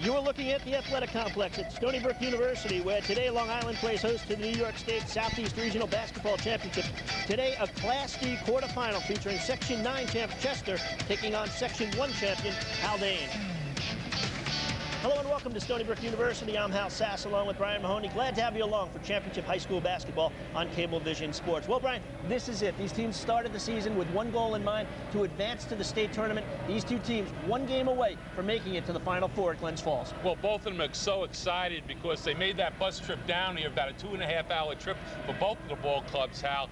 You are looking at the athletic complex at Stony Brook University, where today Long Island plays host to the New York State Southeast Regional Basketball Championship. Today, a Class D quarterfinal featuring Section 9 champ Chester taking on Section 1 champion Haldane. Hello and welcome to Stony Brook University. I'm Hal Sass along with Brian Mahoney. Glad to have you along for championship high school basketball on Cablevision Sports. Well, Brian, this is it. These teams started the season with one goal in mind, to advance to the state tournament. These two teams one game away from making it to the Final Four at Glens Falls. Well, both of them are so excited because they made that bus trip down here, about a 2.5-hour trip for both of the ball clubs, Hal.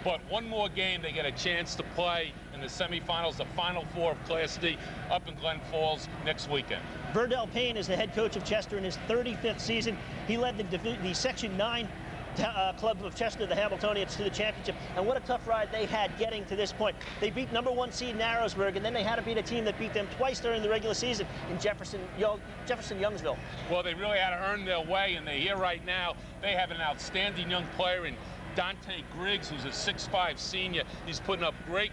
But one more game, they get a chance to play in the semifinals, the Final Four of Class D, up in Glen Falls next weekend. Verdell Payne is the head coach of Chester in his 35th season. He led the Section 9 club of Chester, the Hamiltonians, to the championship. And what a tough ride they had getting to this point. They beat #1 seed Narrowsburg, and then they had to beat a team that beat them twice during the regular season in Jefferson Youngsville. Well, they really had to earn their way, and they're here right now. They have an outstanding young player in Dante Griggs, who's a 6'5" senior. He's putting up great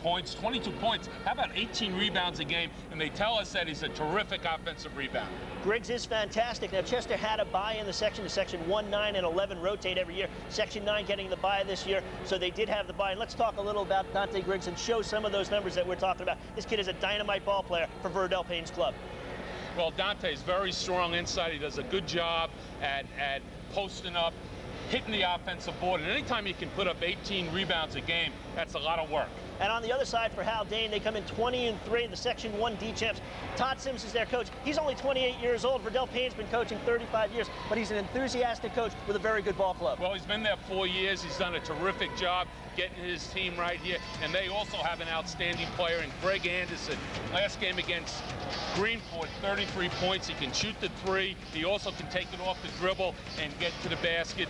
points, 22 points. How about 18 rebounds a game? And they tell us that he's a terrific offensive rebounder. Griggs is fantastic. Now, Chester had a bye in the section. The Section 1, 9, and 11 rotate every year. Section 9 getting the bye this year, so they did have the bye. And let's talk a little about Dante Griggs and show some of those numbers that we're talking about. This kid is a dynamite ball player for Verdell Payne's club. Well, Dante's very strong inside. He does a good job at posting up, hitting the offensive board, and anytime you can put up 18 rebounds a game, that's a lot of work. And on the other side for Haldane, they come in 20-3, the Section 1 D champs. Todd Sims is their coach. He's only 28 years old. Verdell Payne's been coaching 35 years, but he's an enthusiastic coach with a very good ball club. Well, he's been there 4 years. He's done a terrific job getting his team right here, and they also have an outstanding player in Greg Anderson. Last game against Greenport, 33 points. He can shoot the three. He also can take it off the dribble and get to the basket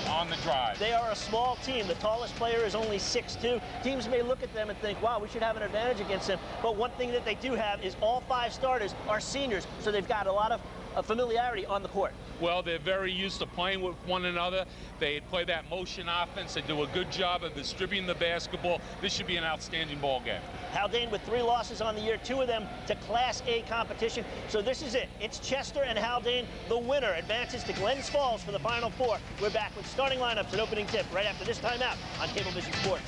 on the drive. They are a small team. The tallest player is only 6'2". Teams may look at them and think, wow, we should have an advantage against them. But one thing that they do have is all 5 starters are seniors, so they've got a lot of familiarity on the court. Well, they're very used to playing with one another. They play that motion offense. They do a good job of distributing the basketball. This should be an outstanding ball game. Haldane with 3 losses on the year, 2 of them to Class A competition. So this is it. It's Chester and Haldane. The winner advances to Glens Falls for the Final Four. We're back with starting lineups and opening tip right after this timeout on Cablevision Sports.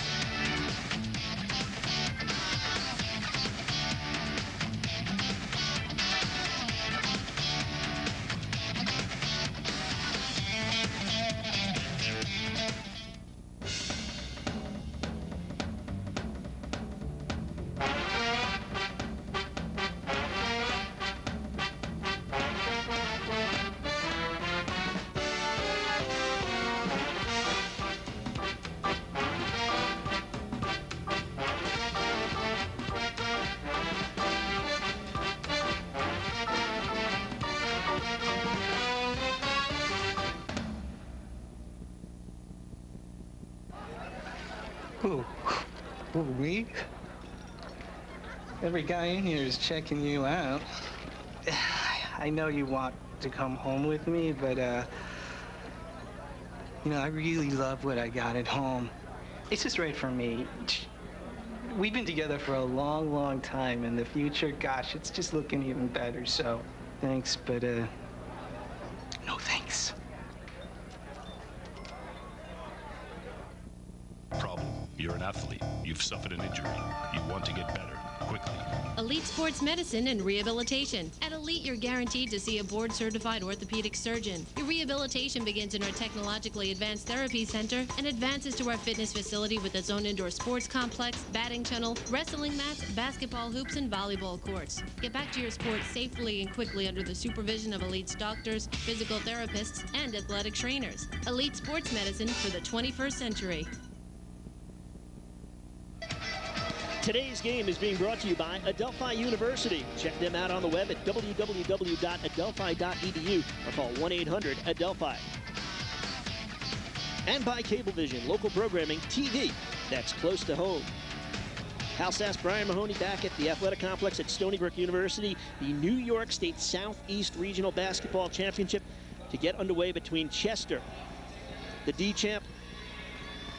Who, me? Every guy in here is checking you out. I know you want to come home with me, but, you know, I really love what I got at home. It's just right for me. We've been together for a long, long time, and the future, gosh, it's just looking even better, so thanks, but, no thanks. Problem. You're an athlete. You've suffered an injury. You want to get better quickly. Elite Sports Medicine and Rehabilitation. At Elite, you're guaranteed to see a board-certified orthopedic surgeon. Your rehabilitation begins in our technologically advanced therapy center and advances to our fitness facility with its own indoor sports complex, batting tunnel, wrestling mats, basketball hoops, and volleyball courts. Get back to your sport safely and quickly under the supervision of Elite's doctors, physical therapists, and athletic trainers. Elite Sports Medicine for the 21st century. Today's game is being brought to you by Adelphi University. Check them out on the web at www.adelphi.edu or call 1-800-ADELPHI. And by Cablevision, local programming TV that's close to home. Hal Sass, Brian Mahoney back at the athletic complex at Stony Brook University. The New York State Southeast Regional Basketball Championship to get underway between Chester, the D champ,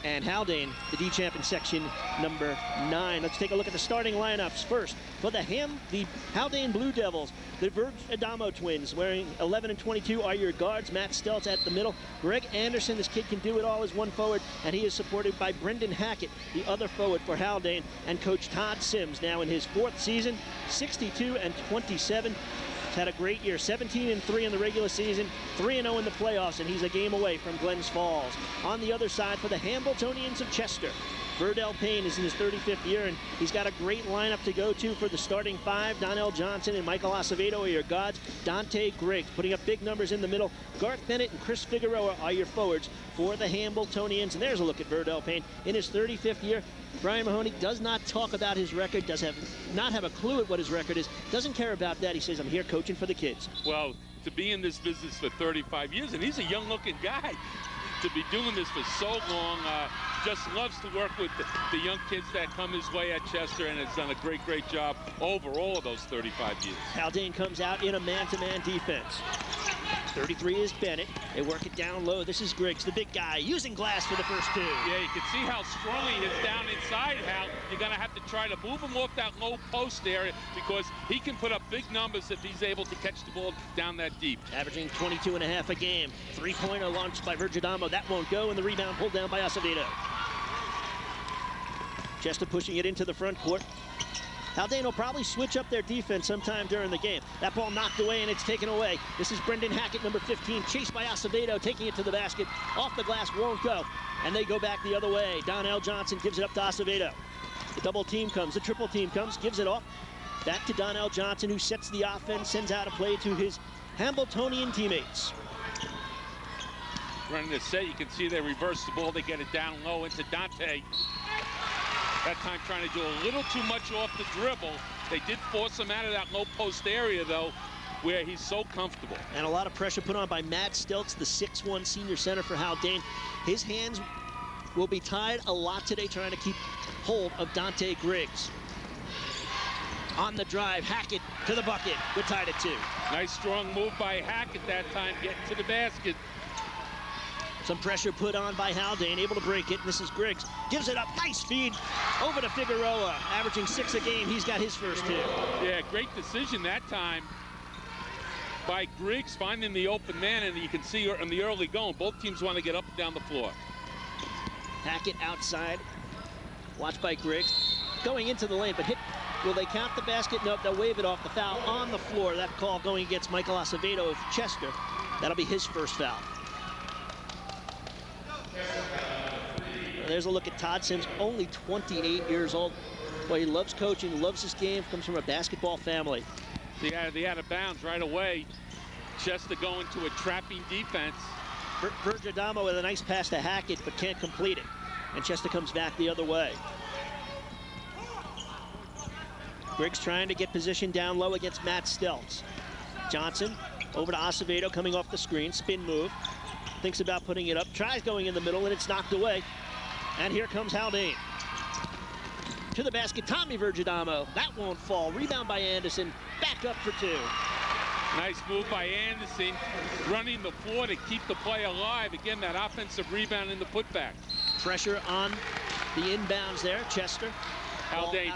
and Haldane, the D champ in section number 9. Let's take a look at the starting lineups. First, for the Haldane Blue Devils, the Verge Adamo twins, wearing 11 and 22 are your guards. Matt Stelz at the middle. Greg Anderson, this kid can do it all as one forward, and he is supported by Brendan Hackett, the other forward for Haldane, and Coach Todd Sims, now in his 4th season, 62 and 27. He's had a great year, 17-3 in the regular season, 3-0 in the playoffs, and he's a game away from Glens Falls. On the other side, for the Hambletonians of Chester, Verdell Payne is in his 35th year, and he's got a great lineup to go to for the starting 5. Donnell Johnson and Michael Acevedo are your guards. Dante Griggs putting up big numbers in the middle. Garth Bennett and Chris Figueroa are your forwards for the Hambletonians. And there's a look at Verdell Payne in his 35th year. Brian Mahoney does not talk about his record, not have a clue at what his record is, doesn't care about that. He says, I'm here coaching for the kids. Well, to be in this business for 35 years, and he's a young-looking guy, to be doing this for so long, just loves to work with the young kids that come his way at Chester, and has done a great, great job over all of those 35 years. Haldane comes out in a man-to-man defense. 33 is Bennett. They work it down low. This is Griggs, the big guy, using glass for the first 2. Yeah, you can see how strong he is down inside, Hal. You're going to have to try to move him off that low post area, because he can put up big numbers if he's able to catch the ball down that deep. Averaging 22.5 a game. 3-pointer launched by Verge Adamo. That won't go, and the rebound pulled down by Acevedo. Chester pushing it into the front court. Haldane will probably switch up their defense sometime during the game. That ball knocked away, and it's taken away. This is Brendan Hackett, number 15, chased by Acevedo, taking it to the basket. Off the glass, won't go. And they go back the other way. Donnell Johnson gives it up to Acevedo. The double team comes, the triple team comes, gives it off. Back to Donnell Johnson, who sets the offense, sends out a play to his Hambletonian teammates. Running the set, you can see they reverse the ball. They get it down low into Dante. That time trying to do a little too much off the dribble. They did force him out of that low post area, though, where he's so comfortable. And a lot of pressure put on by Matt Stelz, the 6'1 senior center for Haldane. His hands will be tied a lot today trying to keep hold of Dante Griggs. On the drive, Hackett to the bucket. We're tied at 2. Nice strong move by Hackett that time, getting to the basket. Some pressure put on by Haldane, able to break it. This is Griggs, gives it up, nice feed over to Figueroa, averaging 6 a game. He's got his first 2. Yeah, great decision that time by Griggs, finding the open man, and you can see in the early going, both teams want to get up and down the floor. Hackett outside, watched by Griggs, going into the lane, but hit. Will they count the basket? Nope, they'll wave it off. The foul on the floor. That call going against Michael Acevedo of Chester. That'll be his first foul. There's a look at Todd Sims, only 28 years old. Boy, he loves coaching, loves his game, comes from a basketball family. They out of bounds right away. Chester going to a trapping defense. Verge Adamo with a nice pass to Hackett, but can't complete it. And Chester comes back the other way. Griggs trying to get position down low against Matt Stelz. Johnson over to Acevedo, coming off the screen, spin move. Thinks about putting it up, tries going in the middle, and it's knocked away. And here comes Haldane. To the basket, Tommy Verge Adamo. That won't fall. Rebound by Anderson. Back up for 2. Nice move by Anderson, running the floor to keep the play alive. Again, that offensive rebound in the putback. Pressure on the inbounds there, Chester. Haldane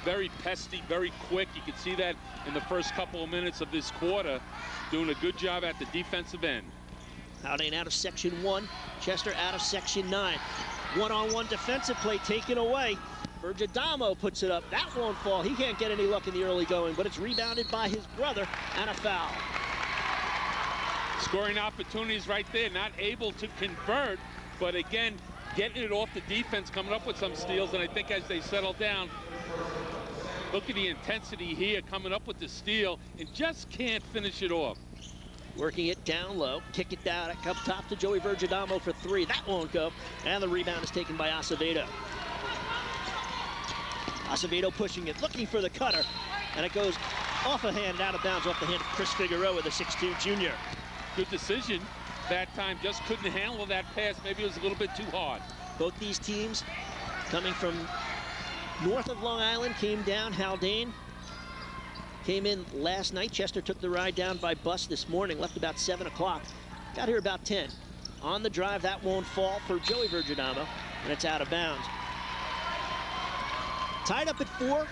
very pesty, very quick. You can see that in the first couple of minutes of this quarter. Doing a good job at the defensive end. Haldane out of section 1, Chester out of section 9. One-on-one defensive play taken away. Verge Adamo puts it up. That won't fall. He can't get any luck in the early going, but it's rebounded by his brother, and a foul. Scoring opportunities right there, not able to convert, but again, getting it off the defense, coming up with some steals, and I think as they settle down, look at the intensity here, coming up with the steal, and just can't finish it off. Working it down low, kick it down, up top to Joey Verge Adamo for 3. That won't go, and the rebound is taken by Acevedo. Acevedo pushing it, looking for the cutter, and it goes off a hand and out of bounds off the hand of Chris Figueroa, the 6'2 junior. Good decision that time, just couldn't handle that pass. Maybe it was a little bit too hard. Both these teams coming from north of Long Island came down. Haldane came in last night. Chester took the ride down by bus this morning, left about 7 o'clock. Got here about 10. On the drive, that won't fall for Joey Verge Adamo. and it's out of bounds. Tied up at 4,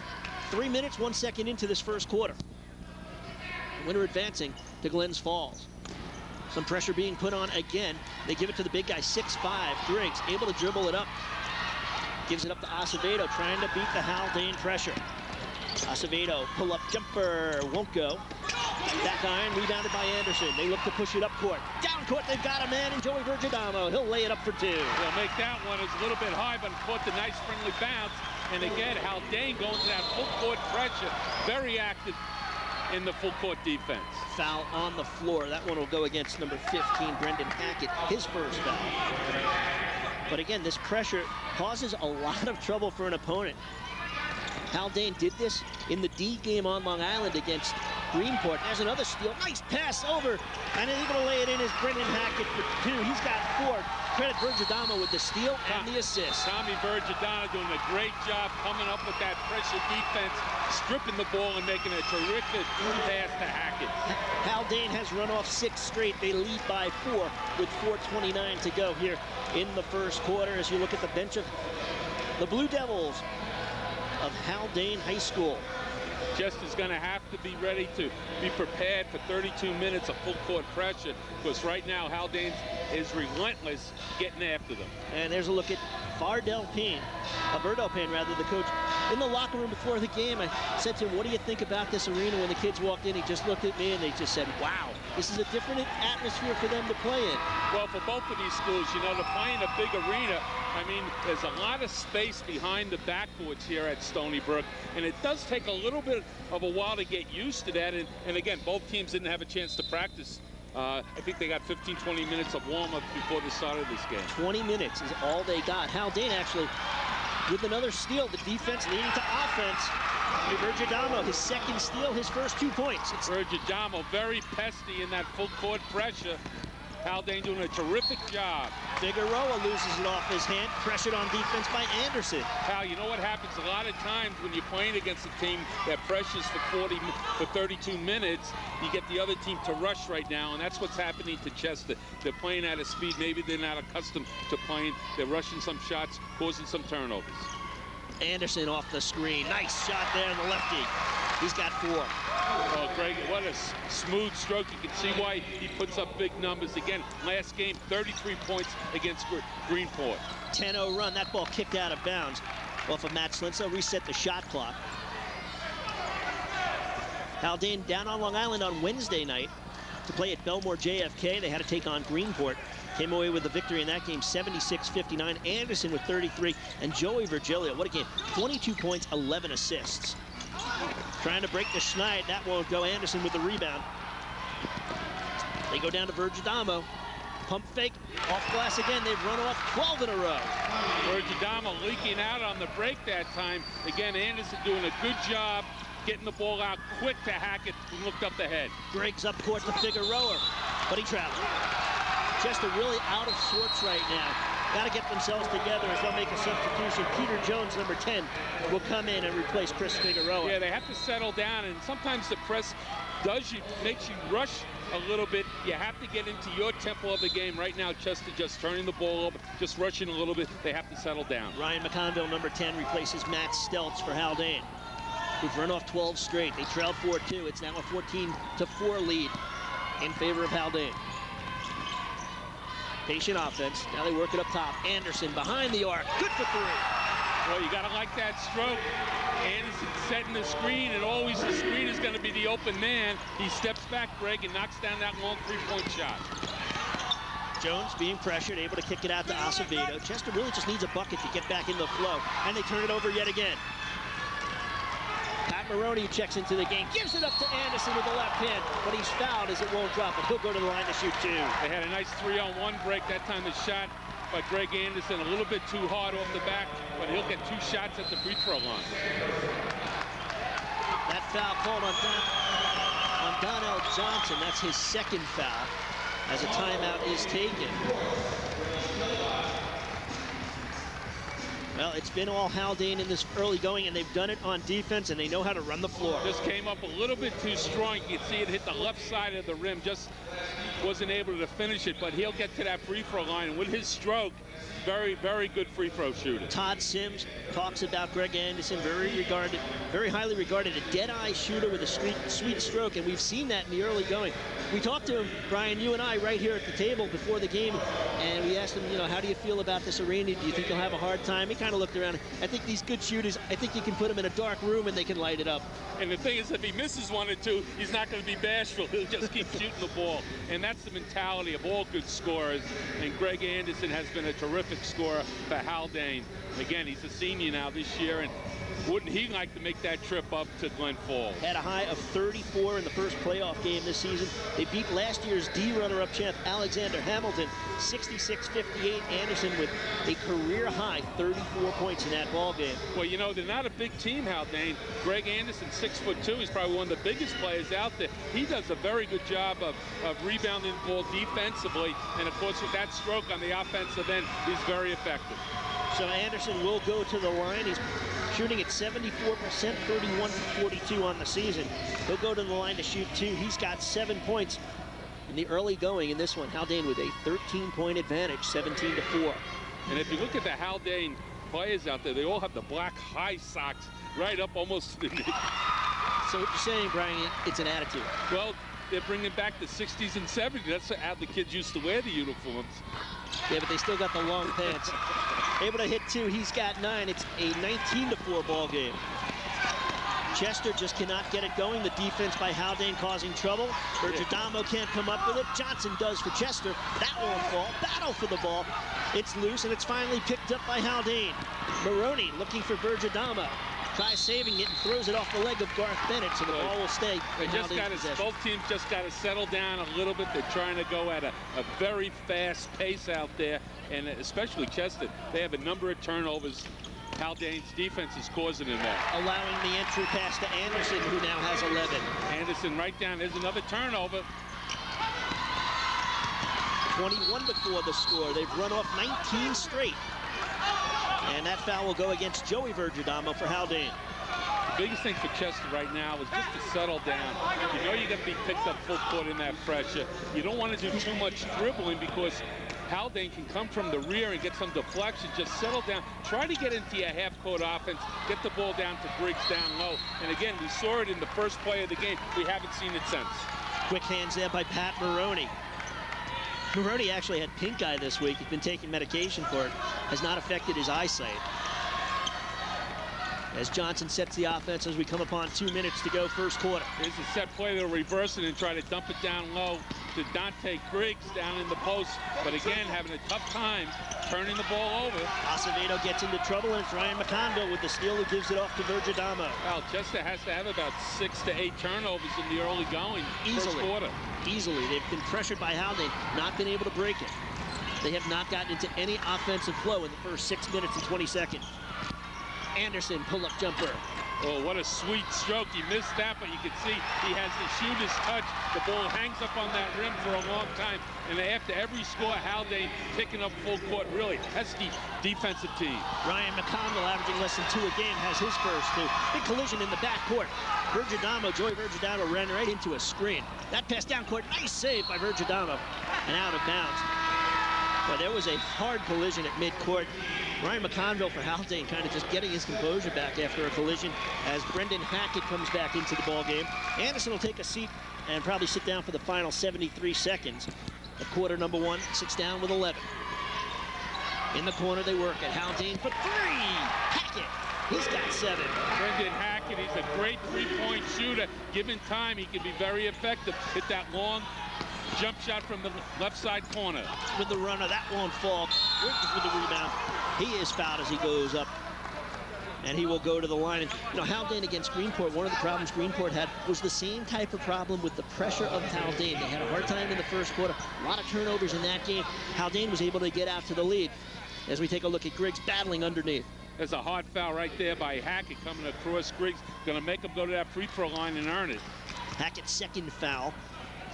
3 minutes, 1 second into this first quarter. Winner advancing to Glens Falls. Some pressure being put on again. They give it to the big guy, 6'5", Griggs, able to dribble it up. Gives it up to Acevedo, trying to beat the Haldane pressure. Acevedo, pull-up jumper, won't go. Back iron, rebounded by Anderson. They look to push it up court. Down court, they've got a man in Joey Virgidamo. He'll lay it up for 2. They'll make that one. It's a little bit high, but caught the nice friendly bounce. And again, Haldane going to that full court pressure. Very active in the full court defense. Foul on the floor. That one will go against number 15, Brendan Hackett, his first foul. But again, this pressure causes a lot of trouble for an opponent. Haldane did this in the D game on Long Island against Greenport. There's another steal. Nice pass over. And able to lay it in is Brendan Hackett for 2. He's got 4. Credit Virgidamo with the steal and the assist. Tommy Virgidamo doing a great job coming up with that pressure defense, stripping the ball and making a terrific pass to Hackett. Haldane has run off 6 straight. They lead by 4 with 4:29 to go here in the first quarter. As you look at the bench of the Blue Devils of Haldane High School. Chester's going to have to be ready to be prepared for 32 minutes of full court pressure, because right now Haldane is relentless getting after them. And there's a look at Verdell Payne, the coach. In the locker room before the game, I said to him, what do you think about this arena? When the kids walked in, he just looked at me and they just said, wow, this is a different atmosphere for them to play in. Well, for both of these schools, you know, to play in a big arena, I mean, there's a lot of space behind the backboards here at Stony Brook, and it does take a little bit of a while to get used to that. And again, both teams didn't have a chance to practice. I think they got 15, 20 minutes of warm-up before the start of this game. 20 minutes is all they got. Haldane actually with another steal. The defense leading to offense. Virgidamo, his second steal, his first 2 points. Virgidamo very pesky in that full court pressure. Haldane doing a terrific job. Figueroa loses it off his hand, pressured on defense by Anderson. Hal, you know what happens a lot of times when you're playing against a team that pressures for 32 minutes, you get the other team to rush right now, and that's what's happening to Chester. They're playing at a speed maybe they're not accustomed to playing. They're rushing some shots, causing some turnovers. Anderson off the screen. Nice shot there in the lefty. He's got 4. Oh, Greg, what a smooth stroke. You can see why he puts up big numbers. Again, last game, 33 points against Greenport. 10-0 run. That ball kicked out of bounds off of Matt Slinso. Reset the shot clock. Haldane down on Long Island on Wednesday night to play at Belmore JFK. They had to take on Greenport. Came away with the victory in that game, 76-59. Anderson with 33, and Joey Virgilio, what a game. 22 points, 11 assists. Trying to break the schneid. That won't go. Anderson with the rebound. They go down to Virgidamo. Pump fake, off glass again. They've run off 12 in a row. Virgidamo leaking out on the break that time. Again, Anderson doing a good job getting the ball out quick to Hackett, who looked up the head. Griggs up court to Figueroa, but he traveled. Chester really out of sorts right now. Got to get themselves together as they'll make a substitution. Peter Jones, number 10, will come in and replace Chris Figueroa. Yeah, they have to settle down, and sometimes the press makes you rush a little bit. You have to get into your tempo of the game. Right now, Chester just turning the ball over, just rushing a little bit. They have to settle down. Ryan McConville, number 10, replaces Matt Stelz for Haldane, who've run off 12 straight. They trailed 4-2. It's now a 14-4 lead in favor of Haldane. Patient offense. Now they work it up top. Anderson behind the arc. Good for 3. Well, you got to like that stroke. Anderson setting the screen, and always the screen is going to be the open man. He steps back, Greg, and knocks down that long 3-point shot. Jones being pressured, able to kick it out to Acevedo. Chester really just needs a bucket to get back in the flow, and they turn it over yet again. Pat Maroney checks into the game, gives it up to Anderson with the left hand, but he's fouled as it won't drop, but he'll go to the line to shoot 2. They had a nice 3-on-1 break. That time the shot by Greg Anderson a little bit too hard off the back, but he'll get 2 shots at the free throw line. That foul called on Donnell Johnson. That's his second foul as a timeout is taken. Well, it's been all Haldane in this early going, and they've done it on defense, and they know how to run the floor. Just came up a little bit too strong. You can see it hit the left side of the rim. Just wasn't able to finish it, but he'll get to that free throw line. And with his stroke, very, very good free throw shooter. Todd Sims talks about Greg Anderson, very highly regarded, a dead-eye shooter with a sweet stroke, and we've seen that in the early going. We talked to him, Brian, you and I, right here at the table before the game, and we asked him, you know, how do you feel about this arena? Do you think you'll have a hard time? He kind of looked around. I think these good shooters, I think you can put them in a dark room and they can light it up. And the thing is, if he misses one or two, he's not going to be bashful. He'll just keep shooting the ball. And that's the mentality of all good scorers. And Greg Anderson has been a terrific scorer for Haldane. Again, he's a senior now this year, and wouldn't he like to make that trip up to Glen Falls? Had a high of 34 in the first playoff game this season. They beat last year's D runner-up champ Alexander Hamilton 66-58. Anderson with a career-high 34 points in that ball game. Well, you know, they're not a big team, Haldane. Greg Anderson, 6'2", he's probably one of the biggest players out there. He does a very good job of rebounding the ball defensively, and of course with that stroke on the offensive end, he's very effective. So Anderson will go to the line. He's shooting at 74%, 31 for 42 on the season. He'll go to the line to shoot 2. He's got 7 points in the early going in this one. Haldane with a 13-point advantage, 17-4. And if you look at the Haldane players out there, they all have the black high socks right up almost to the knee. So what you're saying, Brian, it's an attitude. Well, they're bringing back the 60s and 70s. That's how the kids used to wear the uniforms. Yeah, but they still got the long pants. Able to hit 2, he's got 9. It's a 19-4 ball game. Chester just cannot get it going. The defense by Haldane causing trouble. Bergadamo can't come up with it. Johnson does for Chester. That won't fall. Battle for the ball. It's loose, and it's finally picked up by Haldane. Maroney looking for Bergadamo. Tries saving it and throws it off the leg of Garth Bennett, so the ball will stay in Haldane's possession. Both teams just got to settle down a little bit. They're trying to go at a very fast pace out there, and especially Chester. They have a number of turnovers. Haldane's defense is causing them that. Allowing the entry pass to Anderson, who now has 11. Anderson right down. There's another turnover. 21-4 the score. They've run off 19 straight. And that foul will go against Joey Bergadamo for Haldane. The biggest thing for Chester right now is just to settle down. You know you're going to be picked up full court in that pressure. You don't want to do too much dribbling because Haldane can come from the rear and get some deflection. Just settle down. Try to get into your half-court offense. Get the ball down to Griggs down low. And again, we saw it in the first play of the game. We haven't seen it since. Quick hands there by Pat Maroney. Maroney actually had pink eye this week. He's been taking medication for it. Has not affected his eyesight. As Johnson sets the offense as we come upon 2 minutes to go, first quarter. Here's a set play. They'll reverse it and try to dump it down low to Dante Griggs down in the post. But again, having a tough time turning the ball over. Acevedo gets into trouble, and it's Ryan McConville with the steal who gives it off to Bergadamo. Well, Chester has to have about 6 to 8 turnovers in the early going. First quarter. Easily. They've been pressured by Haldane, not been able to break it. They have not gotten into any offensive flow in the first 6 minutes and 20 seconds. Anderson, pull-up jumper. Oh, what a sweet stroke. He missed that, but you can see he has the shooter's touch. The ball hangs up on that rim for a long time. And after every score, Haldane picking up full court, really. That's the defensive team. Ryan McConville, averaging less than 2 a game, has his first 2. Big collision in the backcourt. Joey Bergadamo ran right into a screen. That pass down court, nice save by Bergadamo, and out of bounds. But there was a hard collision at midcourt. Ryan McConville for Haldane kind of just getting his composure back after a collision as Brendan Hackett comes back into the ball game. Anderson will take a seat and probably sit down for the final 73 seconds. At quarter number 1, sits down with 11. In the corner they work at Haldane for 3. Hackett, he's got 7. Brendan Hackett, he's a great three-point shooter. Given time, he can be very effective. Hit that long jump shot from the left side corner. With the runner, that won't fall. Griggs with the rebound. He is fouled as he goes up. And he will go to the line. And, you know, Haldane against Greenport, one of the problems Greenport had was the same type of problem with the pressure of Haldane. They had a hard time in the first quarter. A lot of turnovers in that game. Haldane was able to get out to the lead. As we take a look at Griggs battling underneath. There's a hard foul right there by Hackett coming across Griggs. Going to make him go to that free throw line and earn it. Hackett's second foul.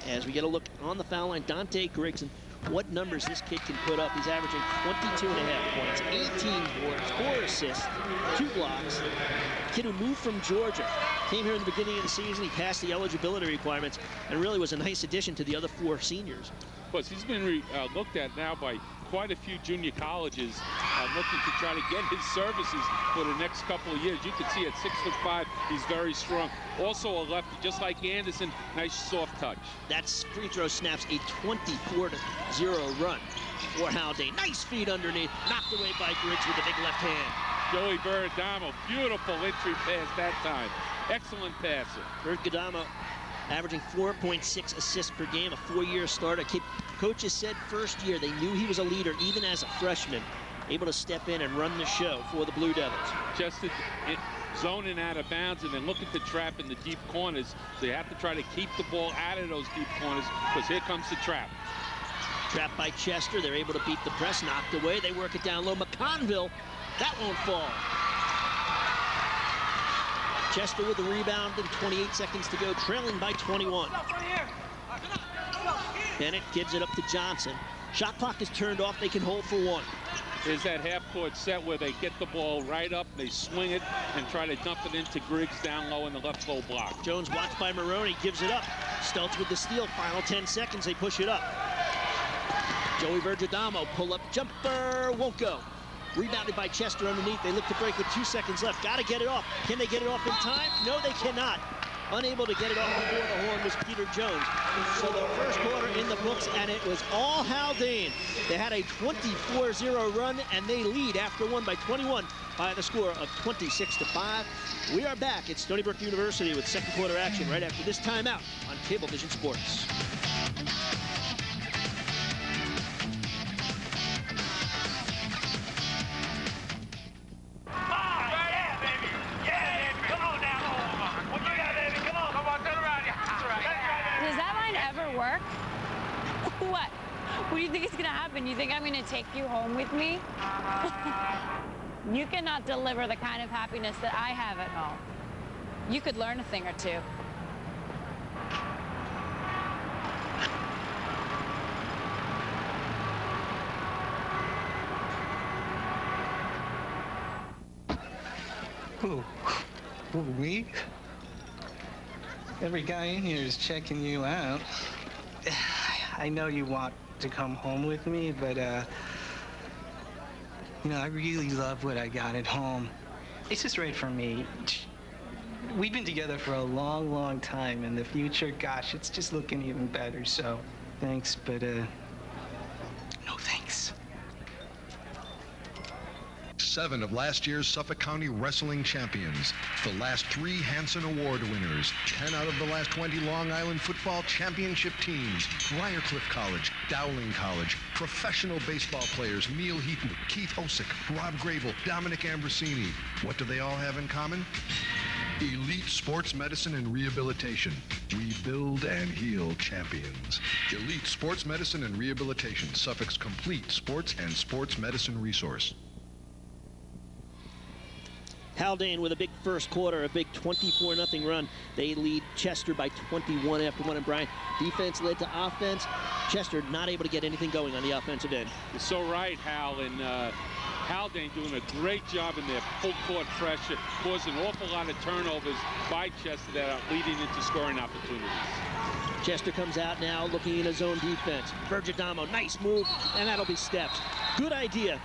As we get a look on the foul line, Dante Griggs, and what numbers this kid can put up. He's averaging 22.5 points, 18 boards, 4 assists, 2 blocks. Kid who moved from Georgia, Came here in the beginning of the season. He passed the eligibility requirements and really was a nice addition to the other 4 seniors. Plus, he's been looked at now by quite a few junior colleges looking to try to get his services for the next couple of years. You can see at 6'5", he's very strong. Also a lefty, just like Anderson, nice soft touch. That free throw snaps a 24-0 run for Haldane. Nice feed underneath, knocked away by Griggs with the big left hand. Joey Bergadamo, beautiful entry pass that time. Excellent passer. Bergadamo averaging 4.6 assists per game, a 4-year starter. Coaches said first year they knew he was a leader even as a freshman, able to step in and run the show for the Blue Devils. Just zoning out of bounds and then look at the trap in the deep corners. So you have to try to keep the ball out of those deep corners because here comes the trap. Trapped by Chester, they're able to beat the press, knocked away. They work it down low. McConville, that won't fall. Chester with the rebound and 28 seconds to go, trailing by 21. Bennett gives it up to Johnson. Shot clock is turned off. They can hold for 1. There's that half-court set where they get the ball right up, they swing it, and try to dump it into Griggs down low in the left low block. Jones watched by Maroney, gives it up. Stultz with the steal. Final 10 seconds, they push it up. Joey Bergadamo, pull-up jumper, won't go. Rebounded by Chester underneath. They look to break with 2 seconds left. Got to get it off. Can they get it off in time? No, they cannot. Unable to get it off before the horn was Peter Jones. So the first quarter in the books, and it was all Haldane. They had a 24-0 run, and they lead after 1 by 21 by the score of 26-5. We are back at Stony Brook University with second quarter action right after this timeout on Cablevision Sports. Work? What? What do you think is going to happen? You think I'm going to take you home with me? You cannot deliver the kind of happiness that I have at home. You could learn a thing or two. Who, me? Every guy in here is checking you out. I know you want to come home with me, but, you know, I really love what I got at home. It's just right for me. We've been together for a long, long time. In the future, gosh, it's just looking even better. So, thanks, but, no thanks. 7 of last year's Suffolk County Wrestling Champions, the last 3 Hanson Award winners, 10 out of the last 20 Long Island Football Championship teams, Briarcliff College, Dowling College, professional baseball players Neil Heaton, Keith Hosick, Rob Grable, Dominic Ambrosini. What do they all have in common? Elite Sports Medicine and Rehabilitation. We build and heal champions. Elite Sports Medicine and Rehabilitation, Suffolk's complete sports and sports medicine resource. Haldane with a big first quarter, a big 24-0 run. They lead Chester by 21 after 1. And Brian, defense led to offense. Chester not able to get anything going on the offensive end. You're so right, Hal. And Haldane doing a great job in their full court pressure, caused an awful lot of turnovers by Chester that are leading into scoring opportunities. Chester comes out now looking in his zone defense. Bergadamo, nice move, and that'll be steps. Good idea.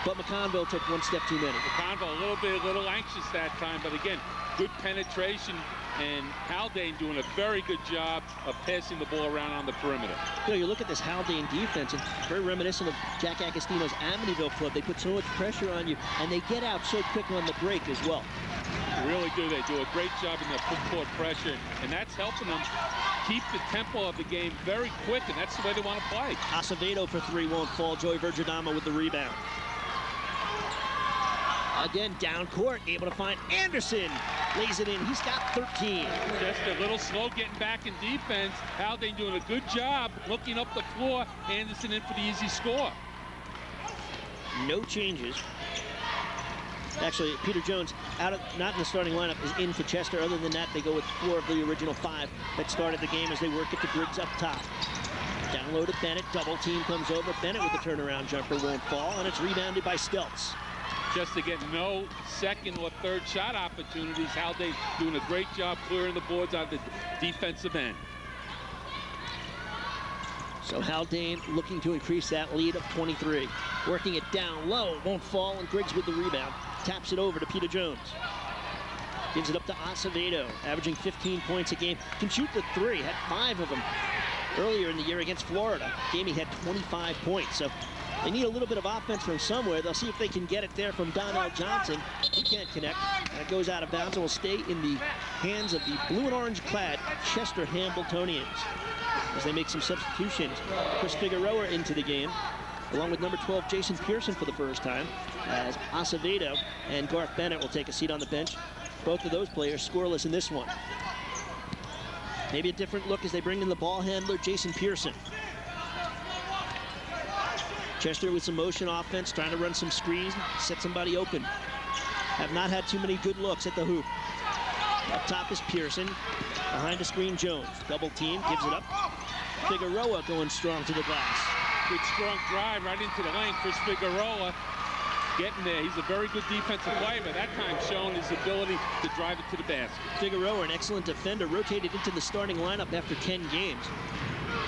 But McConville took 1 step too many. McConville a little anxious that time, but again, good penetration, and Haldane doing a very good job of passing the ball around on the perimeter. You know, you look at this Haldane defense, and very reminiscent of Jack Agostino's Amityville club. They put so much pressure on you, and they get out so quick on the break as well. They really do. They do a great job in their full court pressure, and that's helping them keep the tempo of the game very quick, and that's the way they want to play. Acevedo for 3 won't fall. Joey Bergadamo with the rebound. Again, down court, able to find Anderson. Lays it in. He's got 13. Just a little slow getting back in defense. Haldane doing a good job looking up the floor. Anderson in for the easy score. No changes. Actually, Peter Jones, not in the starting lineup, is in for Chester. Other than that, they go with 4 of the original 5 that started the game as they work it to Griggs up top. Down low to Bennett. Double team comes over. Bennett with the turnaround jumper won't fall, and it's rebounded by Stultz. Just to get no second or third shot opportunities. Haldane doing a great job clearing the boards on the defensive end. So Haldane looking to increase that lead of 23. Working it down low, won't fall, and Griggs with the rebound. Taps it over to Peter Jones. Gives it up to Acevedo, averaging 15 points a game. Can shoot the three, had 5 of them earlier in the year against Florida. Game he had 25 points, so they need a little bit of offense from somewhere. They'll see if they can get it there from Donnell Johnson. He can't connect. That goes out of bounds and will stay in the hands of the blue and orange clad Chester Hambletonians. As they make some substitutions, Chris Figueroa into the game, along with number 12, Jason Pearson for the first time, as Acevedo and Garth Bennett will take a seat on the bench. Both of those players scoreless in this one. Maybe a different look as they bring in the ball handler, Jason Pearson. Chester with some motion offense, trying to run some screens, set somebody open. Have not had too many good looks at the hoop. Up top is Pearson. Behind the screen, Jones. Double team, gives it up. Figueroa going strong to the glass. Good strong drive right into the lane. Chris Figueroa getting there. He's a very good defensive player, but that time shown his ability to drive it to the basket. Figueroa, an excellent defender, rotated into the starting lineup after 10 games.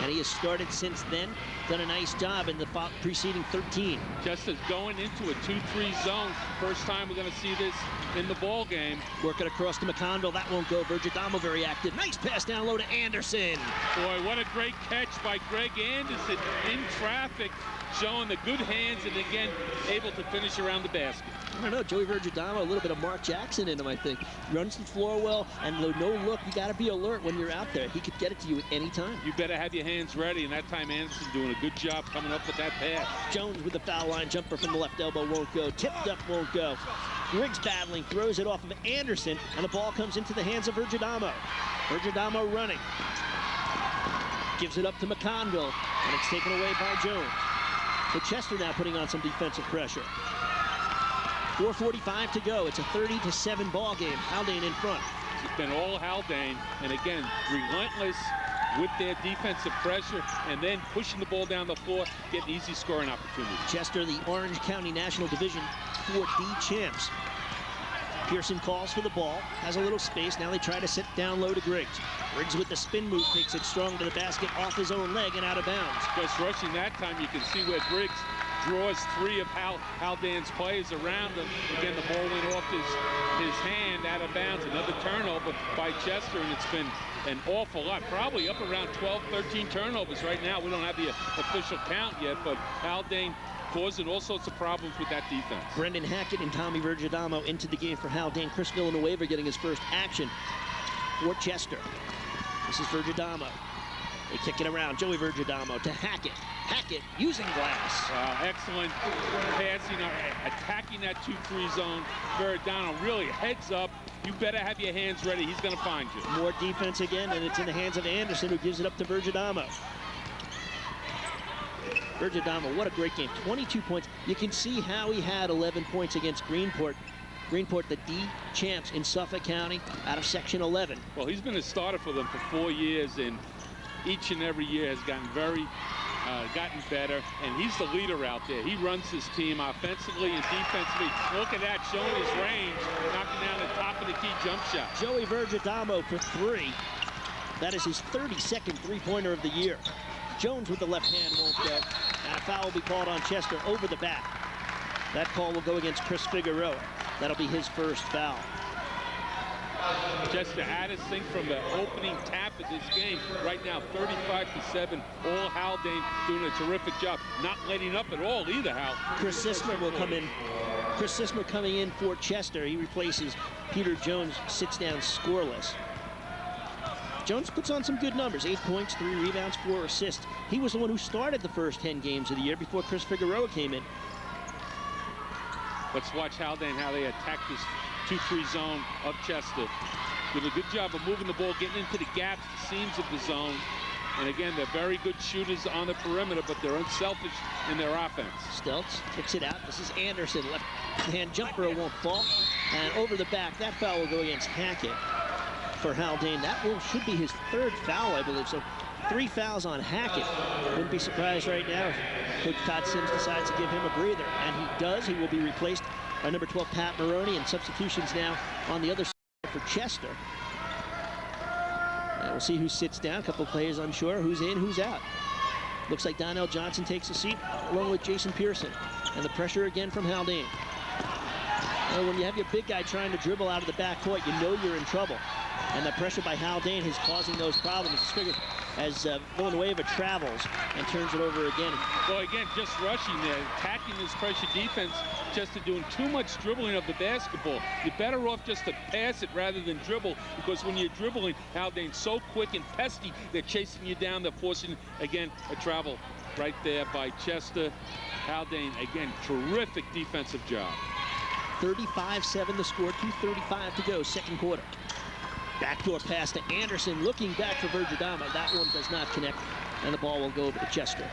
And he has started since then, done a nice job in the preceding 13. Just as going into a 2-3 zone. First time we're going to see this in the ball game. Working across to McConville, that won't go. Virgidamo very active. Nice pass down low to Anderson. Boy, what a great catch by Greg Anderson in traffic, showing the good hands and again able to finish around the basket. I don't know, Joey Virgidamo, a little bit of Mark Jackson in him, I think. Runs the floor well, and no look, you got to be alert when you're out there. He could get it to you at any time. You better have your hands ready, and that time Anderson doing a good job coming up with that pass. Jones with the foul line jumper from the left elbow won't go. Tipped up won't go. Griggs battling, throws it off of Anderson, and the ball comes into the hands of Virgidamo. Virgidamo running. Gives it up to McConville, and it's taken away by Jones. So Chester now putting on some defensive pressure. 4:45 to go. It's a 30-7 ball game. Haldane in front. It's been all Haldane, and again, relentless with their defensive pressure, and then pushing the ball down the floor, getting easy scoring opportunities. Chester, the Orange County National Division 4D champs. Pearson calls for the ball, has a little space. Now they try to sit down low to Griggs. Griggs with the spin move takes it strong to the basket, off his own leg and out of bounds. Just rushing that time, you can see where Griggs draws 3 of Haldane's players around him. Again, the ball went off his hand, out of bounds. Another turnover by Chester, and it's been an awful lot. Probably up around 12, 13 turnovers right now. We don't have the official count yet, but Haldane causing all sorts of problems with that defense. Brendan Hackett and Tommy Virgidamo into the game for Haldane. Chris Villanueva getting his first action for Chester. This is Virgidamo. They kick it around. Joey Virgidamo to Hackett. Hackett using glass. Excellent passing, attacking that 2-3 zone. Virgidamo really heads up. You better have your hands ready. He's going to find you. More defense again, and it's in the hands of Anderson, who gives it up to Virgidamo. Virgidamo, what a great game. 22 points. You can see how he had 11 points against Greenport. Greenport, the D champs in Suffolk County, out of Section 11. Well, he's been a starter for them for 4 years, and each and every year has gotten better, and he's the leader out there. He runs his team offensively and defensively. Look at that, showing his range, knocking down the top of the key jump shot. Joey Virgidamo for 3. That is his 32nd three-pointer of the year. Jones with the left hand won't go, and a foul will be called on Chester over the back. That call will go against Chris Figueroa. That'll be his first foul. Just to add a thing from the opening tap of this game, right now 35-7, all Haldane doing a terrific job, not letting up at all either, Hal. Chris Sismer will come in. Chris Sismer coming in for Chester. He replaces Peter Jones, sits down scoreless. Jones puts on some good numbers, 8 points, 3 rebounds, 4 assists. He was the one who started the first 10 games of the year before Chris Figueroa came in. Let's watch Haldane, how they attack this 2-3 zone of Chester. Did a good job of moving the ball, getting into the gaps, the seams of the zone. And again, they're very good shooters on the perimeter, but they're unselfish in their offense. Stelz kicks it out. This is Anderson. Left hand jumper won't fall. And over the back, that foul will go against Hackett for Haldane. That should be his 3rd foul, I believe. So 3 fouls on Hackett. Wouldn't be surprised right now if Coach Todd Sims decides to give him a breather. And he does. He will be replaced number 12, Pat Maroney, and substitutions now on the other side for Chester. And we'll see who sits down. A couple of players unsure who's in, who's out. Looks like Donnell Johnson takes a seat along with Jason Pearson. And the pressure again from Haldane. Well, when you have your big guy trying to dribble out of the backcourt, you know you're in trouble. And the pressure by Haldane is causing those problems. It's figured as Villanueva travels and turns it over again. Well, again, just rushing there, attacking this pressure defense, just doing too much dribbling of the basketball. You're better off just to pass it rather than dribble, because when you're dribbling, Haldane's so quick and pesky, they're chasing you down, they're forcing, again, a travel right there by Chester. Haldane, again, terrific defensive job. 35-7 the score, 2:35 to go, second quarter. Backdoor pass to Anderson, looking back for Vergadama. That one does not connect, and the ball will go over to Chester.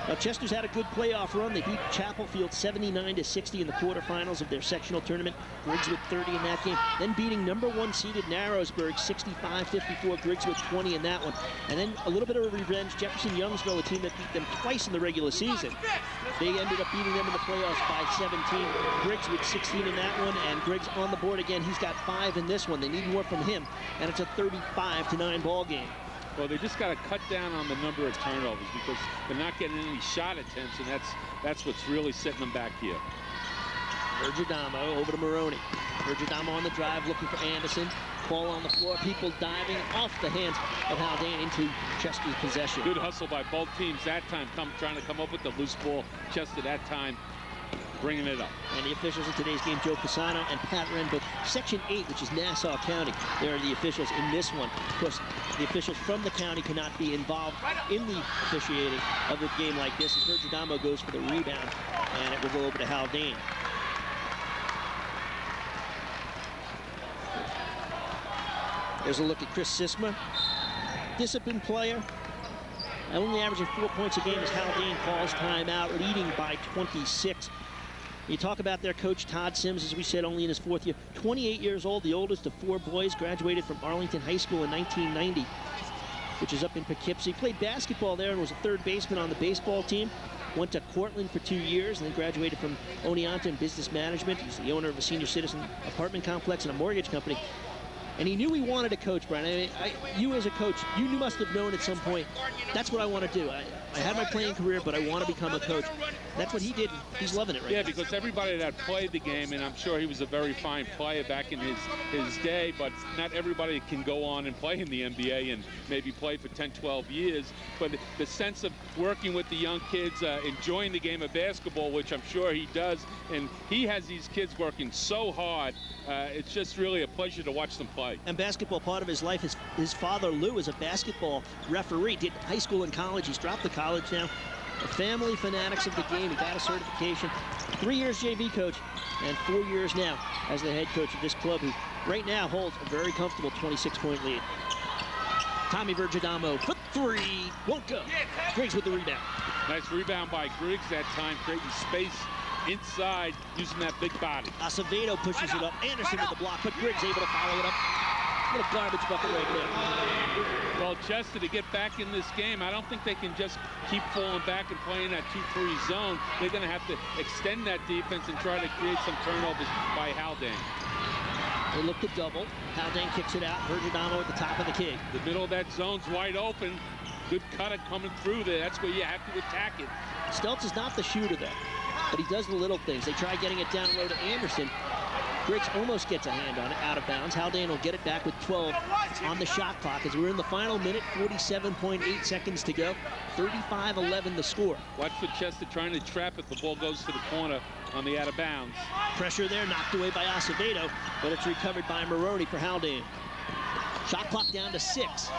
Now, Chester's had a good playoff run. They beat Chapel Field 79-60 in the quarterfinals of their sectional tournament. Griggs with 30 in that game. Then beating number 1 seeded Narrowsburg 65-54. Griggs with 20 in that one. And then a little bit of a revenge. Jefferson Youngsville, a team that beat them twice in the regular season. They ended up beating them in the playoffs by 17. Griggs with 16 in that one, and Griggs on the board again. He's got 5 in this one. They need more from him, and it's a 35-9 ball game. Well, they just got to cut down on the number of turnovers, because they're not getting any shot attempts, and that's what's really setting them back here. Vergadamo over to Maroney. Vergadamo on the drive, looking for Anderson. Ball on the floor, people diving off the hands of Haldane into Chester's possession. Good hustle by both teams that time, trying to come up with the loose ball. Chester that time bringing it up. And the officials in today's game, Joe Pisano and Pat Renbook. Section 8, which is Nassau County, they are the officials in this one. Of course, the officials from the county cannot be involved in the officiating of a game like this. As Vergadamo goes for the rebound, and it will go over to Haldane. There's a look at Chris Sisma. Disciplined player. Only averaging 4 points a game as Haldane calls timeout, leading by 26. You talk about their coach, Todd Sims, as we said, only in his 4th year. 28 years old, the oldest of 4 boys, graduated from Arlington High School in 1990, which is up in Poughkeepsie. Played basketball there and was a third baseman on the baseball team. Went to Cortland for 2 years and then graduated from Oneonta in business management. He's the owner of a senior citizen apartment complex and a mortgage company. And he knew he wanted to coach, Brian. I mean, you as a coach, you must have known at some point, that's what I want to do. I had my playing career, but I want to become a coach. That's what he did. He's loving it right now. Yeah, because everybody that played the game, and I'm sure he was a very fine player back in his day, but not everybody can go on and play in the NBA and maybe play for 10, 12 years. But the sense of working with the young kids, enjoying the game of basketball, which I'm sure he does, and he has these kids working so hard, it's just really a pleasure to watch them play. And basketball, part of his life, his father, Lou, is a basketball referee. Did high school and college. He's dropped the college now. The family fanatics of the game. He got a certification. 3 years JV coach and 4 years now as the head coach of this club, who right now holds a very comfortable 26-point lead. Tommy Vergadamo for 3. Won't go. Griggs with the rebound. Nice rebound by Griggs that time, creating space inside, using that big body. Acevedo pushes it up. Anderson with the block, but Griggs able to follow it up. What a garbage bucket right there. Well, Chester, to get back in this game, I don't think they can just keep falling back and playing that 2-3 zone. They're going to have to extend that defense and try to create some turnovers by Haldane. They look to double. Haldane kicks it out. Vergadamo at the top of the key. The middle of that zone's wide open. Good cutter coming through there. That's where you have to attack it. Steltz is not the shooter there, but he does the little things. They try getting it down low to Anderson. Griggs almost gets a hand on it, out of bounds. Haldane will get it back with 12 on the shot clock as we're in the final minute, 47.8 seconds to go. 35-11 the score. Watch for Chester trying to trap it. The ball goes to the corner on the out of bounds. Pressure there, knocked away by Acevedo, but it's recovered by Maroney for Haldane. Shot clock down to 6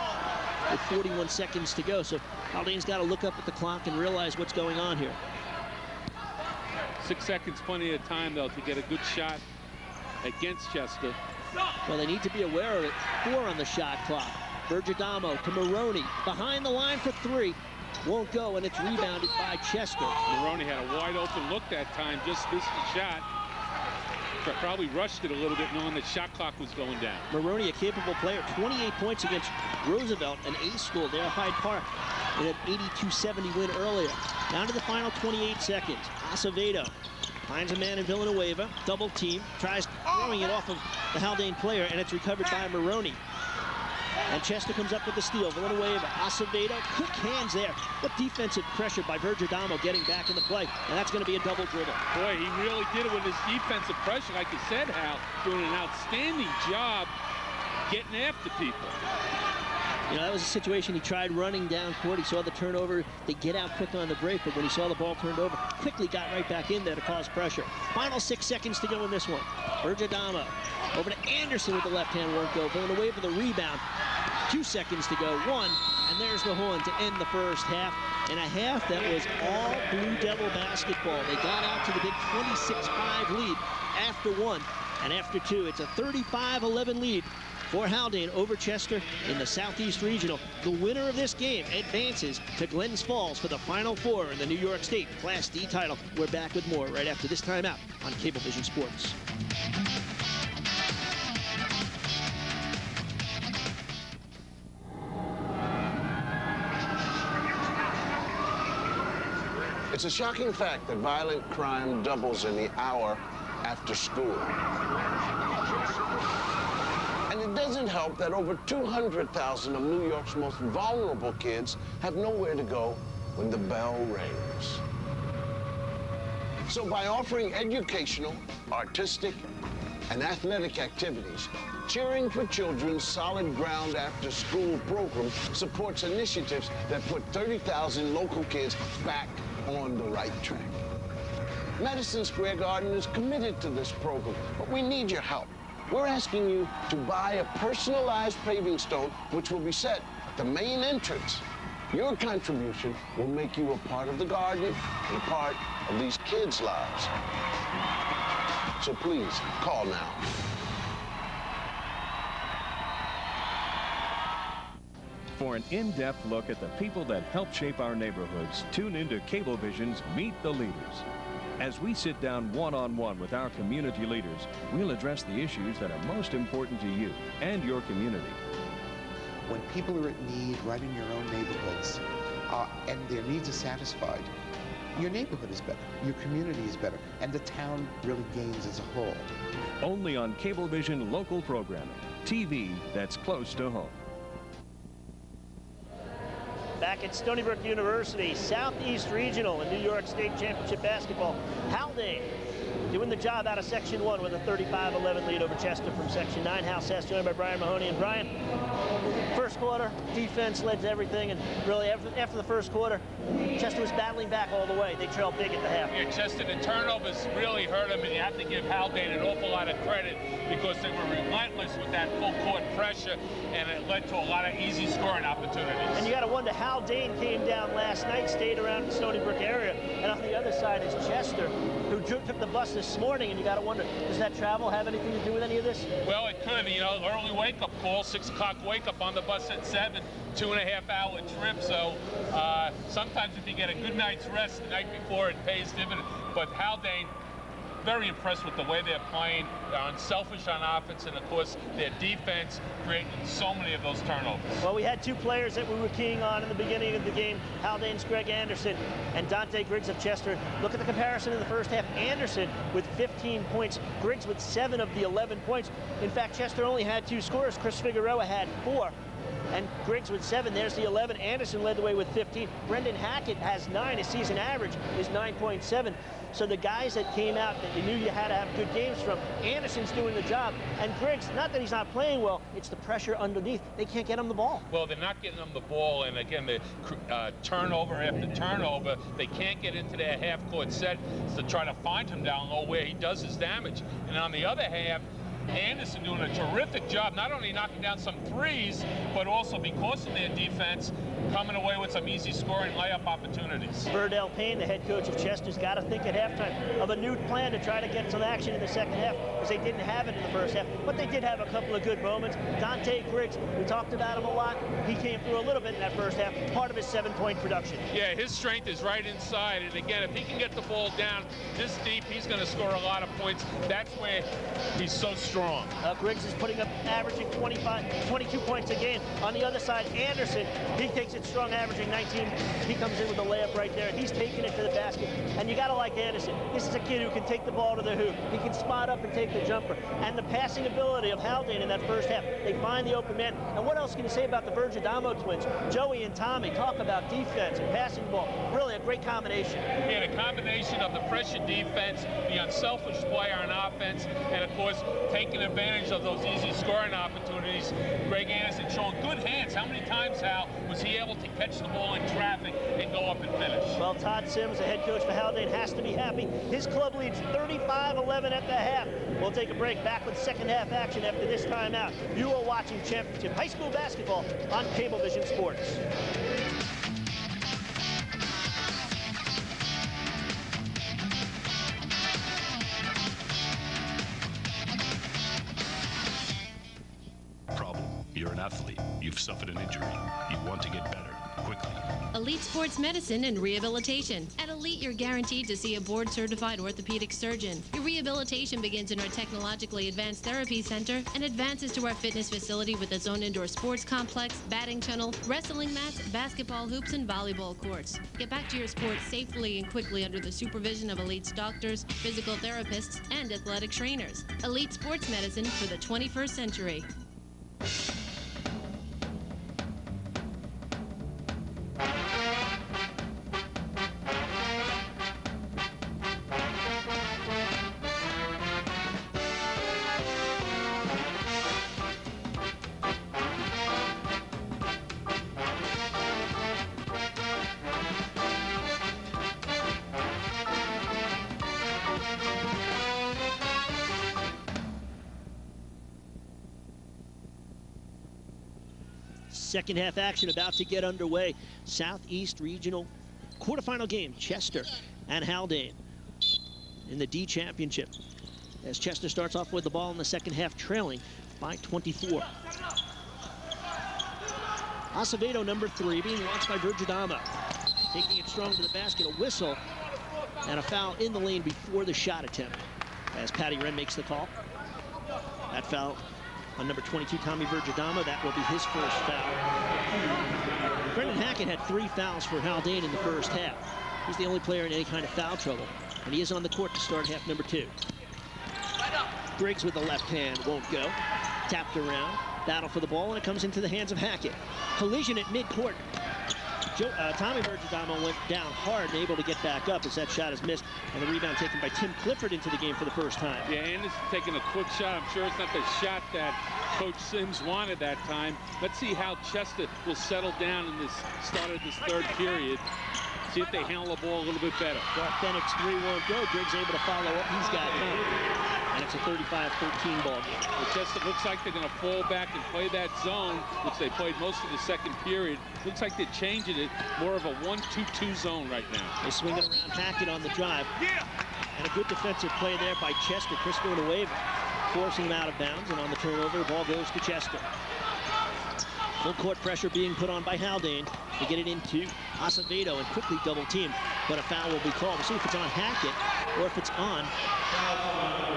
with 41 seconds to go. So Haldane's got to look up at the clock and realize what's going on here. 6 seconds, plenty of time, though, to get a good shot against Chester. Well, they need to be aware of it. 4 on the shot clock. Vergadamo to Maroney. Behind the line for 3. Won't go, and it's rebounded by Chester. Maroney had a wide open look that time, just missed the shot. Probably rushed it a little bit knowing the shot clock was going down. Maroney, a capable player, 28 points against Roosevelt, an A school there at Hyde Park in an 82-70 win earlier. Down to the final 28 seconds. Acevedo Finds a man in Villanueva, double team, tries throwing it off of the Haldane player, and it's recovered by Maroney. And Chester comes up with the steal. Villanueva, Acevedo, quick hands there. What defensive pressure by Vergidamo getting back in the play. And that's going to be a double dribble. Boy, he really did it with his defensive pressure. Like you said, Hal, doing an outstanding job getting after people. You know, that was a situation he tried running down court. He saw the turnover. They get out quick on the break, but when he saw the ball turned over, quickly got right back in there to cause pressure. Final 6 seconds to go in this one. Vergidamo over to Anderson with the left hand, won't go. Villanueva for the rebound. 2 seconds to go. 1, and there's the horn to end the first half. And a half that was all Blue Devil basketball. They got out to the big 26-5 lead after 1, and after 2, it's a 35-11 lead for Haldane over Chester in the Southeast Regional. The winner of this game advances to Glens Falls for the Final Four in the New York State Class D title. We're back with more right after this timeout on Cablevision Sports. It's a shocking fact that violent crime doubles in the hour after school. And it doesn't help that over 200,000 of New York's most vulnerable kids have nowhere to go when the bell rings. So by offering educational, artistic, and athletic activities, Cheering for Children's Solid Ground After School program supports initiatives that put 30,000 local kids back on the right track. Madison Square Garden is committed to this program, but we need your help. We're asking you to buy a personalized paving stone, which will be set at the main entrance. Your contribution will make you a part of the garden and a part of these kids' lives. So please, call now. For an in-depth look at the people that help shape our neighborhoods, tune into Cablevision's Meet the Leaders. As we sit down one-on-one with our community leaders, we'll address the issues that are most important to you and your community. When people are in need right in your own neighborhoods, and their needs are satisfied, your neighborhood is better, your community is better, and the town really gains as a whole. Only on Cablevision local programming, TV that's close to home. Back at Stony Brook University, Southeast Regional and New York State Championship basketball. Haldane doing the job out of Section 1 with a 35-11 lead over Chester from Section 9. Hal Sess joined by Brian Mahoney. And Brian, first quarter, defense led to everything, and really after the first quarter, Chester was battling back all the way. They trailed big at the half. Yeah, Chester, the turnovers really hurt them, and you have to give Haldane an awful lot of credit because they were relentless with that full court pressure, and it led to a lot of easy scoring opportunities. And you got to wonder, Haldane came down last night, stayed around the Stony Brook area, and on the other side is Chester, who took the bus this morning, and you got to wonder, does that travel have anything to do with any of this? Well, it could. You know, early wake-up call, 6 o'clock wake-up on the bus at 7, 2.5-hour trip. So sometimes if you get a good night's rest the night before, it pays dividends. But Haldane, very impressed with the way they're playing. They're unselfish on offense, and of course their defense creating so many of those turnovers. Well, we had two players that we were keying on in the beginning of the game, Haldane's Greg Anderson and Dante Griggs of Chester. Look at the comparison in the first half. Anderson with 15 points, Griggs with 7 of the 11 points. In fact, Chester only had 2 scorers. Chris Figueroa had 4. And Griggs with 7, there's the 11. Anderson led the way with 15. Brendan Hackett has 9. His season average is 9.7. So the guys that came out that you knew you had to have good games from, Anderson's doing the job. And Griggs, not that he's not playing well, it's the pressure underneath. They can't get him the ball. Well, they're not getting him the ball, and again, the turnover after turnover, they can't get into their half-court set to try to find him down low where he does his damage. And on the other half, Anderson doing a terrific job, not only knocking down some threes, but also because of their defense, coming away with some easy scoring layup opportunities. Verdell Payne, the head coach of Chester's, got to think at halftime of a new plan to try to get some action in the second half, because they didn't have it in the first half. But they did have a couple of good moments. Dante Griggs, we talked about him a lot. He came through a little bit in that first half, part of his 7-point production. Yeah, his strength is right inside. And again, if he can get the ball down this deep, he's going to score a lot of points. That's where he's so strong. strong. Griggs is putting up, averaging 22 points a game. On the other side, Anderson, he takes it strong, averaging 19. He comes in with a layup right there. He's taking it to the basket. And you got to like Anderson. This is a kid who can take the ball to the hoop. He can spot up and take the jumper. And the passing ability of Haldane in that first half. They find the open man. And what else can you say about the Virgidamo twins? Joey and Tommy, talk about defense and passing the ball. Really a great combination. Yeah, a combination of the pressure defense, the unselfish play on offense, and of course, taking advantage of those easy scoring opportunities. Greg Anderson showing good hands. How many times, Hal, was he able to catch the ball in traffic and go up and finish? Well, Todd Sims, the head coach for Haldane, has to be happy. His club leads 35-11 at the half. We'll take a break. Back with second half action after this timeout. You are watching Championship High School Basketball on Cablevision Sports. Problem. You're an athlete. You've suffered an injury. You want to get better quickly. Elite Sports Medicine and Rehabilitation. At Elite, you're guaranteed to see a board-certified orthopedic surgeon. Your rehabilitation begins in our technologically advanced therapy center and advances to our fitness facility with its own indoor sports complex, batting tunnel, wrestling mats, basketball hoops, and volleyball courts. Get back to your sport safely and quickly under the supervision of Elite's doctors, physical therapists, and athletic trainers. Elite Sports Medicine for the 21st century. Second half action about to get underway. Southeast Regional quarterfinal game, Chester and Haldane in the D Championship. As Chester starts off with the ball in the second half, trailing by 24. Acevedo, number 3, being watched by Virgidamo. Taking it strong to the basket, a whistle, and a foul in the lane before the shot attempt. As Patty Wren makes the call. That foul on number 22, Tommy Virgidamo. That will be his first foul. Brendan Hackett had 3 fouls for Haldane in the first half. He's the only player in any kind of foul trouble, and he is on the court to start half number 2. Griggs with the left hand won't go. Tapped around, battle for the ball, and it comes into the hands of Hackett. Collision at midcourt. Tommy Virgidamo went down hard and able to get back up as that shot is missed, and the rebound taken by Tim Clifford into the game for the first time. Yeah, Anderson taking a quick shot. I'm sure it's not the shot that Coach Sims wanted that time. Let's see how Chester will settle down in this start of this third period. See if they handle the ball a little bit better. Well, Fenix 3 won't go. Griggs able to follow up. He's got 9. And it's a 35-13 ball game. It just looks like they're going to fall back and play that zone, which they played most of the second period. Looks like they're changing it, more of a 1-2-2 zone right now. They swing it around Hackett on the drive. And a good defensive play there by Chester. Chris Villanueva forcing him out of bounds, and on the turnover, the ball goes to Chester. Full court pressure being put on by Haldane to get it into Acevedo and quickly double teamed, but a foul will be called. We'll see if it's on Hackett or if it's on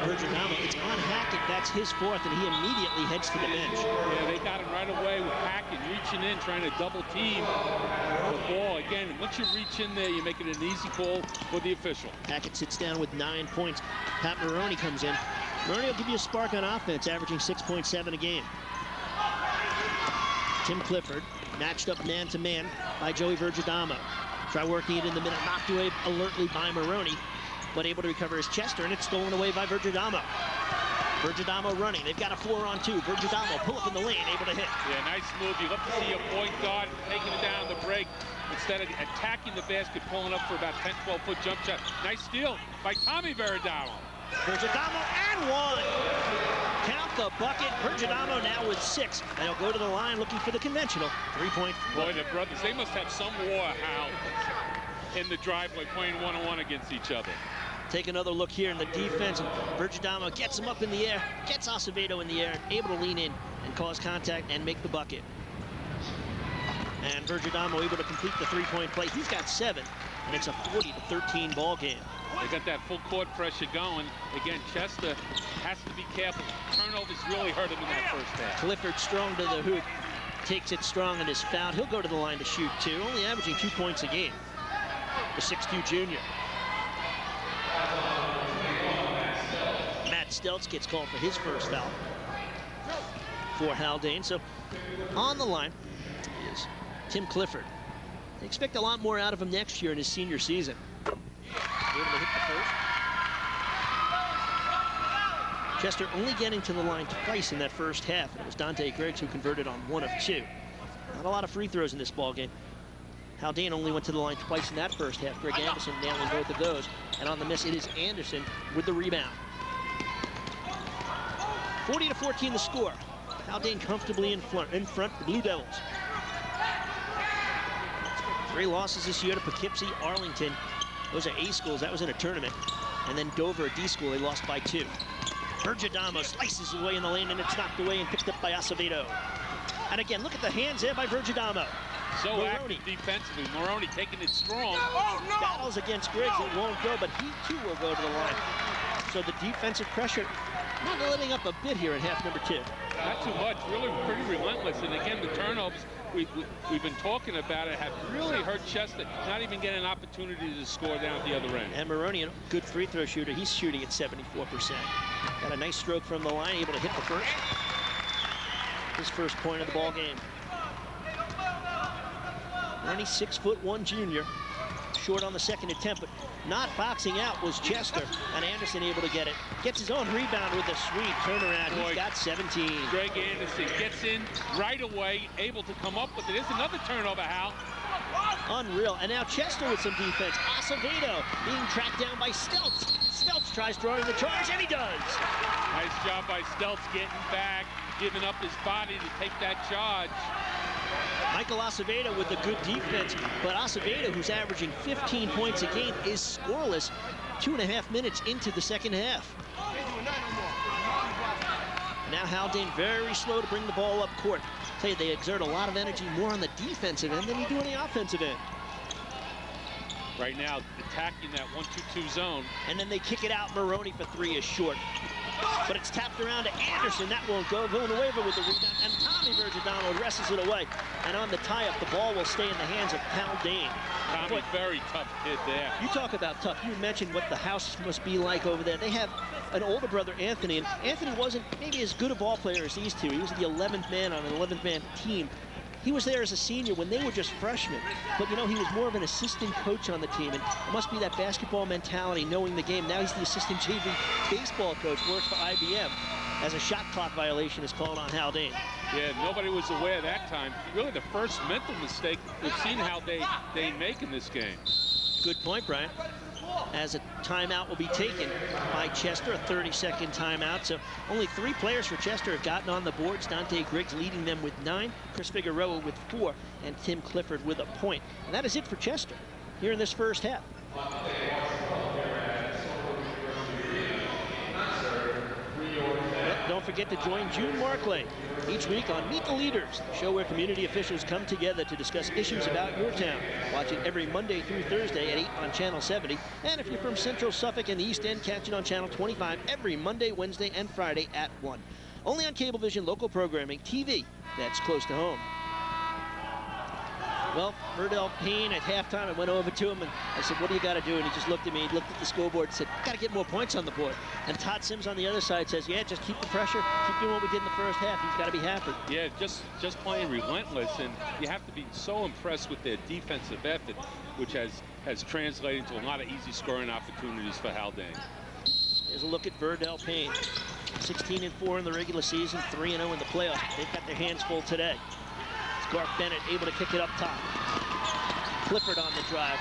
Virgidamo. It's on Hackett. That's his 4th, and he immediately heads to the bench. Yeah, they got him right away with Hackett reaching in, trying to double team the ball. Again, once you reach in there, you make it an easy call for the official. Hackett sits down with 9 points. Pat Maroney comes in. Maroney will give you a spark on offense, averaging 6.7 a game. Tim Clifford matched up man-to-man by Joey Virgidamo. Try working it in the middle, knocked away alertly by Maroney, but able to recover his Chester, and it's stolen away by Virgidamo. Virgidamo running. They've got a 4-on-2. Virgidamo pull up in the lane, able to hit. Yeah, nice move. You love to see a point guard taking it down the break instead of attacking the basket, pulling up for about 10, 12-foot jump shot. Nice steal by Tommy Virgidamo. Virgidamo and 1. Count the bucket. Virgidamo now with 6. And he'll go to the line looking for the conventional 3-point. Boy, the brothers, they must have some war, Hal, in the driveway playing one-on-one against each other. Take another look here in the defense. Virgidamo gets him up in the air, gets Acevedo in the air, able to lean in and cause contact and make the bucket. And Virgidamo able to complete the 3-point play. He's got 7, and it's a 40-13 ball game. They got that full court pressure going. Again, Chester has to be careful. Turnovers really hurt him in that first half. Clifford strong to the hoop. Takes it strong and is fouled. He'll go to the line to shoot 2, only averaging 2 points a game. The 6'2" junior. Matt Stelz gets called for his first foul for Haldane. So on the line is Tim Clifford. They expect a lot more out of him next year in his senior season. Able to hit the first. Chester only getting to the line twice in that first half. And it was Dante Griggs who converted on 1 of 2. Not a lot of free throws in this ball game. Haldane only went to the line twice in that first half. Greg Anderson nailing both of those. And on the miss, it is Anderson with the rebound. 40-14 the score. Haldane comfortably in front, the Blue Devils. 3 losses this year to Poughkeepsie, Arlington. Those are A schools. That was in a tournament. And then Dover, a D school, they lost by 2. Vergidamo slices away in the lane, and it's knocked away and picked up by Acevedo. And again, look at the hands there by Vergidamo. So Maroney. active defensively. Maroney taking it strong. Battles against Griggs. It won't go, but he too will go to the line. So the defensive pressure not letting up a bit here in half number 2. Not too much, really pretty relentless. And again, the turnovers, we've been talking about it, have really hurt Chester, not even getting an opportunity to score down at the other end. And Maroney, a good free throw shooter, he's shooting at 74%. Got a nice stroke from the line, able to hit the first. His first point of the ball game. Maroney, 6'1" junior. Short on the second attempt, but not boxing out was Chester, and Anderson able to get it. Gets his own rebound with a sweep turnaround. He's got 17. Greg Anderson gets in right away, able to come up with it. There's another turnover, Hal. Unreal. And now Chester with some defense. Acevedo being tracked down by Stelz. Stelz tries throwing the charge, and he does. Nice job by Stelz getting back, giving up his body to take that charge. Michael Acevedo with the good defense, but Acevedo, who's averaging 15 points a game, is scoreless 2.5 minutes into the second half. Now Haldane very slow to bring the ball up court. I'll tell you, they exert a lot of energy more on the defensive end than they do on the offensive end. Right now, attacking that 1-2-2 zone. And then they kick it out. Maroney for 3 is short. But it's tapped around to Anderson. That won't go. Villanueva with the rebound. And Tommy Vergidano wrestles it away. And on the tie-up, the ball will stay in the hands of Haldane. Tommy, very tough kid there. You talk about tough. You mentioned what the house must be like over there. They have an older brother, Anthony. And Anthony wasn't maybe as good a ball player as these two. He was the 11th man on an 11th-man team. He was there as a senior when they were just freshmen. But, you know, he was more of an assistant coach on the team. And it must be that basketball mentality, knowing the game. Now he's the assistant JV baseball coach, works for IBM, as a shot clock violation is called on Haldane. Yeah, nobody was aware that time. Really the first mental mistake we've seen Haldane make in this game. Good point, Brian. As a timeout will be taken by Chester, a 30-second timeout. So only 3 players for Chester have gotten on the boards. Dante Griggs leading them with 9, Chris Figueroa with 4, and Tim Clifford with a point. And that is it for Chester here in this first half. Well, don't forget to join June Markley each week on Meet the Leaders, the show where community officials come together to discuss issues about your town. Watch it every Monday through Thursday at 8 on Channel 70. And if you're from Central Suffolk and the East End, catch it on Channel 25 every Monday, Wednesday, and Friday at 1. Only on Cablevision local programming, TV that's close to home. Well, Verdell Payne at halftime, I went over to him and I said, what do you got to do? And he just looked at me, he looked at the scoreboard and said, got to get more points on the board. And Todd Sims on the other side says, yeah, just keep the pressure, keep doing what we did in the first half. He's got to be happy. Yeah, just playing relentless, and you have to be so impressed with their defensive effort, which has translated into a lot of easy scoring opportunities for Haldane. Here's a look at Verdell Payne. 16-4 in the regular season, 3-0 in the playoffs. They've got their hands full today. Garth Bennett able to kick it up top. Clifford on the drive.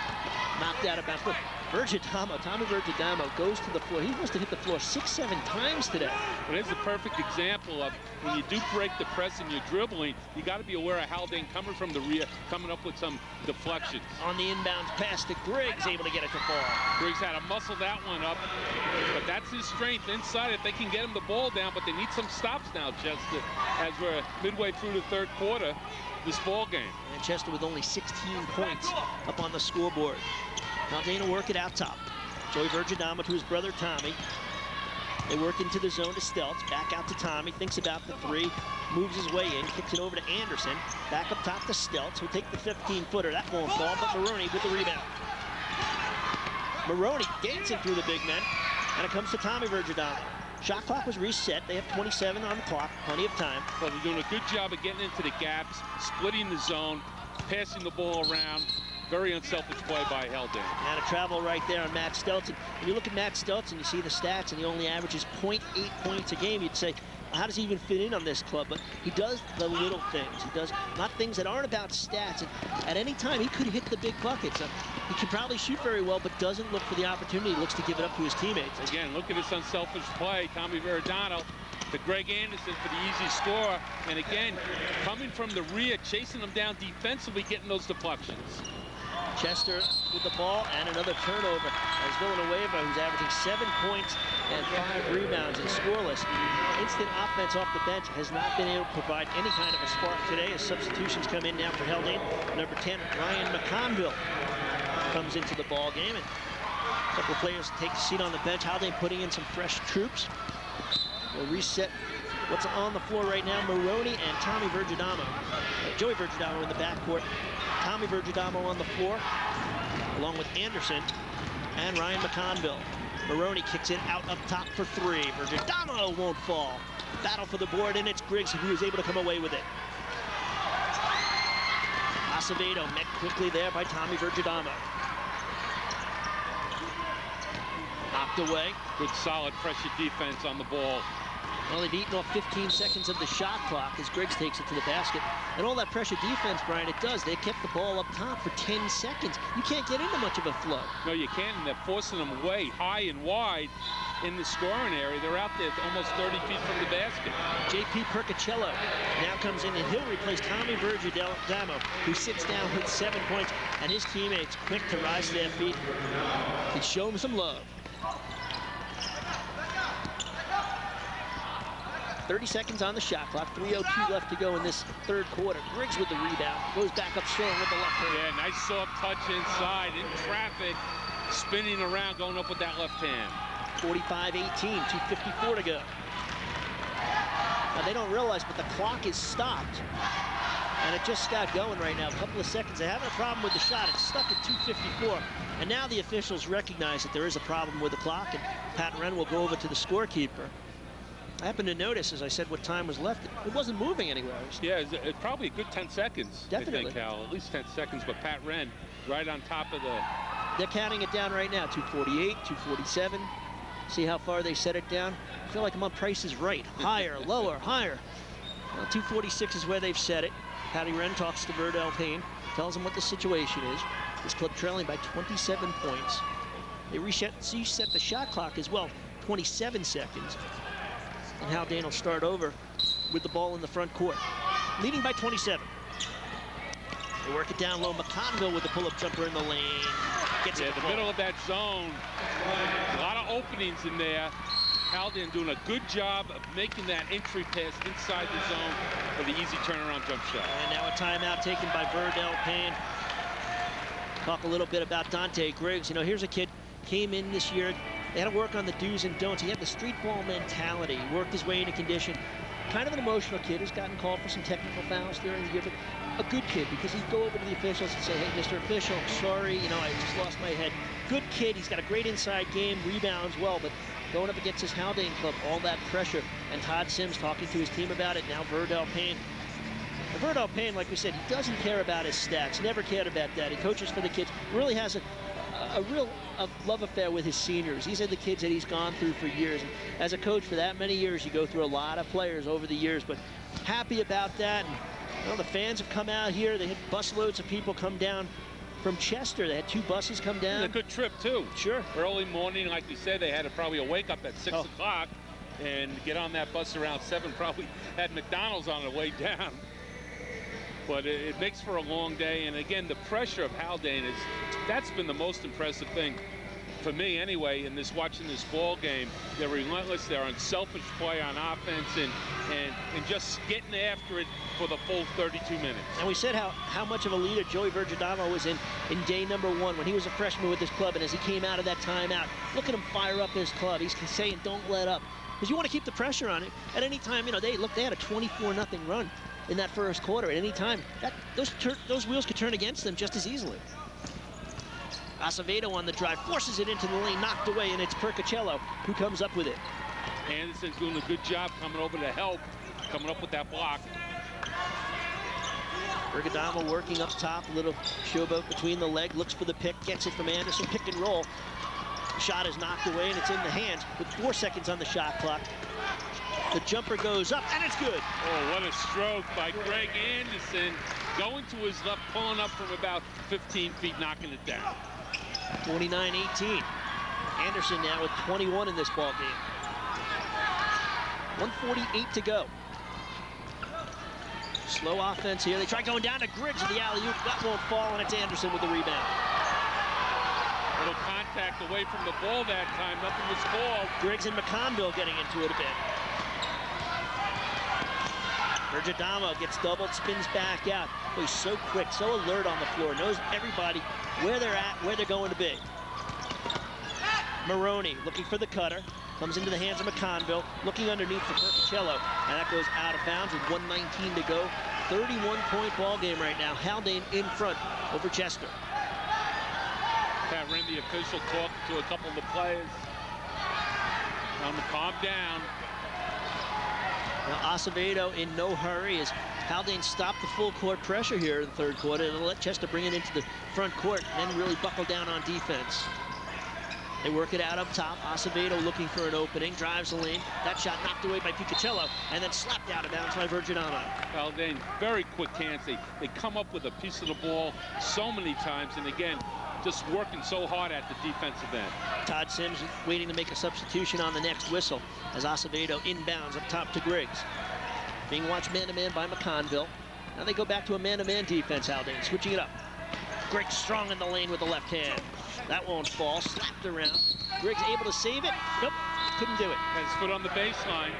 Knocked out of bounds. Look, Vergidamo, Tommy Vergidamo goes to the floor. He must have hit the floor 6-7 times today. Well, here's a perfect example of when you do break the press and you're dribbling, you got to be aware of Haldane coming from the rear, coming up with some deflections. On the inbounds pass to Griggs, able to get it to fall. Griggs had to muscle that one up, but that's his strength inside. If they can get him the ball down, but they need some stops now, Chester, as we're midway through the third quarter. This ball game. And Chester with only 16 points up on the scoreboard. Haldane will work it out top. Joey Vergadamo to his brother Tommy. They work into the zone to Stelz. Back out to Tommy. Thinks about the three. Moves his way in. Kicks it over to Anderson. Back up top to Stelz, who'll take the 15-footer. That won't fall, but Maroney with the rebound. Maroney dancing through the big men. And it comes to Tommy Vergadamo. Shot clock was reset. They have 27 on the clock. Plenty of time. Well, they're doing a good job of getting into the gaps, splitting the zone, passing the ball around. Very unselfish play by Haldane. And a travel right there on Matt Stelz. When you look at Matt Stelz and you see the stats and he only averages 0.8 points a game, you'd say, how does he even fit in on this club? But he does the little things. He does not things that aren't about stats. And at any time, he could hit the big buckets. He can probably shoot very well, but doesn't look for the opportunity. He looks to give it up to his teammates. Again, look at this unselfish play. Tommy Vergadamo to Greg Anderson for the easy score. And again, coming from the rear, chasing them down defensively, getting those deflections. Chester with the ball and another turnover as Villanueva, who's averaging 7 points and 5 rebounds and scoreless. Instant offense off the bench has not been able to provide any kind of a spark today as substitutions come in now for Haldane. Number 10, Ryan McConville comes into the ball game, and a couple of players take a seat on the bench. Haldane putting in some fresh troops. We'll reset what's on the floor right now. Maroney and Tommy Vergadamo. Joey Vergadamo in the backcourt. Tommy Vergadamo on the floor, along with Anderson and Ryan McConville. Maroney kicks it out up top for three. Vergadamo won't fall. Battle for the board, and it's Griggs who is able to come away with it. Acevedo met quickly there by Tommy Vergadamo. Knocked away. Good solid pressure defense on the ball. Well, they've eaten off 15 seconds of the shot clock as Griggs takes it to the basket. And all that pressure defense, Brian, it does. They kept the ball up top for 10 seconds. You can't get into much of a flow. No, you can't, and they're forcing them away high and wide in the scoring area. They're out there almost 30 feet from the basket. J.P. Percocello now comes in, and he'll replace Tommy Vergadamo, who sits down with 7 points, and his teammates quick to rise to their feet and show him some love. 30 seconds on the shot clock, 3:02 left to go in this third quarter. Griggs with the rebound, goes back up strong with the left hand. Yeah, nice soft touch inside, in traffic, spinning around, going up with that left hand. 45-18, 2:54 to go. Now they don't realize, but the clock is stopped. And it just got going right now, a couple of seconds. They're having a problem with the shot. It's stuck at 2:54. And now the officials recognize that there is a problem with the clock, and Pat Wren will go over to the scorekeeper. I happened to notice, as I said, what time was left. It wasn't moving anywhere. Yeah, it's probably a good 10 seconds. Definitely. I think, Hal. At least 10 seconds, but Pat Wren right on top of the... They're counting it down right now, 2:48, 2:47. See how far they set it down? I feel like I'm on Price is Right. Higher, lower, higher. Well, 2:46 is where they've set it. Patty Wren talks to Verdell Payne, tells him what the situation is. This club trailing by 27 points. They reset the shot clock as well, 27 seconds. And Haldane will start over with the ball in the front court. Leading by 27. They work it down low. McConville with the pull-up jumper in the lane. Gets it the middle of that zone. A lot of openings in there. Haldane doing a good job of making that entry pass inside the zone for the easy turnaround jump shot. And now a timeout taken by Verdell Payne. Talk a little bit about Dante Griggs. You know, here's a kid, came in this year. They had to work on the do's and don'ts. He had the street ball mentality. He worked his way into condition. Kind of an emotional kid who's gotten called for some technical fouls during the year, but a good kid because he'd go over to the officials and say, hey, Mr. Official, I'm sorry, you know, I just lost my head. Good kid. He's got a great inside game, rebounds well, but going up against his Haldane club, all that pressure. And Todd Sims talking to his team about it. Now Verdell Payne. And Verdell Payne, like we said, he doesn't care about his stats. Never cared about that. He coaches for the kids. Really has a real love affair with his seniors. These are the kids that he's gone through for years. And as a coach for that many years, you go through a lot of players over the years, but happy about that. And, you know, the fans have come out here. They had busloads of people come down from Chester. They had 2 buses come down. It was a good trip, too. Sure. Early morning, like we said, they had to probably wake up at 6 o'clock and get on that bus around 7. Probably had McDonald's on the way down. But it makes for a long day. And again, the pressure of Haldane that's been the most impressive thing. for me anyway, in watching this ball game, they're relentless. They're unselfish play on offense and just getting after it for the full 32 minutes. And we said how much of a leader Joey Vergadamo was in day number 1 when he was a freshman with this club, and as he came out of that timeout, look at him fire up his club. He's saying, don't let up. Because you want to keep the pressure on it. At any time, they had a 24-0 run in that first quarter. At any time, those wheels could turn against them just as easily. Acevedo on the drive, forces it into the lane, knocked away, and it's Percocello who comes up with it. Anderson's doing a good job coming over to help, coming up with that block. Vergadamo working up top, a little showboat between the leg, looks for the pick, gets it from Anderson, pick and roll. The shot is knocked away, and it's in the hands with 4 seconds on the shot clock. The jumper goes up, and it's good. Oh, what a stroke by Greg Anderson. Going to his left, pulling up from about 15 feet, knocking it down. 29-18. Anderson now with 21 in this ball game. 1:48 to go. Slow offense here. They try going down to Griggs with the alley-oop. That won't fall, and it's Anderson with the rebound. Little contact away from the ball that time. Nothing was called. Griggs and McConville getting into it a bit. Vergadamo gets doubled, spins back out. Oh, he's so quick, so alert on the floor. Knows everybody where they're at, where they're going to be. Maroney looking for the cutter. Comes into the hands of McConville. Looking underneath for Percocello. And that goes out of bounds with 1:19 to go. 31-point ball game right now. Haldane in front over Chester. Pat Wren, the official, talking to a couple of the players. Tell them to calm down. Now Acevedo in no hurry as Haldane stopped the full court pressure here in the third quarter and let Chester bring it into the front court and then really buckle down on defense. They work it out up top. Acevedo looking for an opening, drives the lane. That shot knocked away by Percocello and then slapped out of bounds by Vergadamo. Haldane, very quick hands. They come up with a piece of the ball so many times, and again, just working so hard at the defensive end. Todd Sims waiting to make a substitution on the next whistle as Acevedo inbounds up top to Griggs. Being watched man-to-man by McConville. Now they go back to a man-to-man defense, Haldane, switching it up. Griggs strong in the lane with the left hand. That won't fall, slapped around. Griggs able to save it? Nope, couldn't do it. Has his foot on the baseline.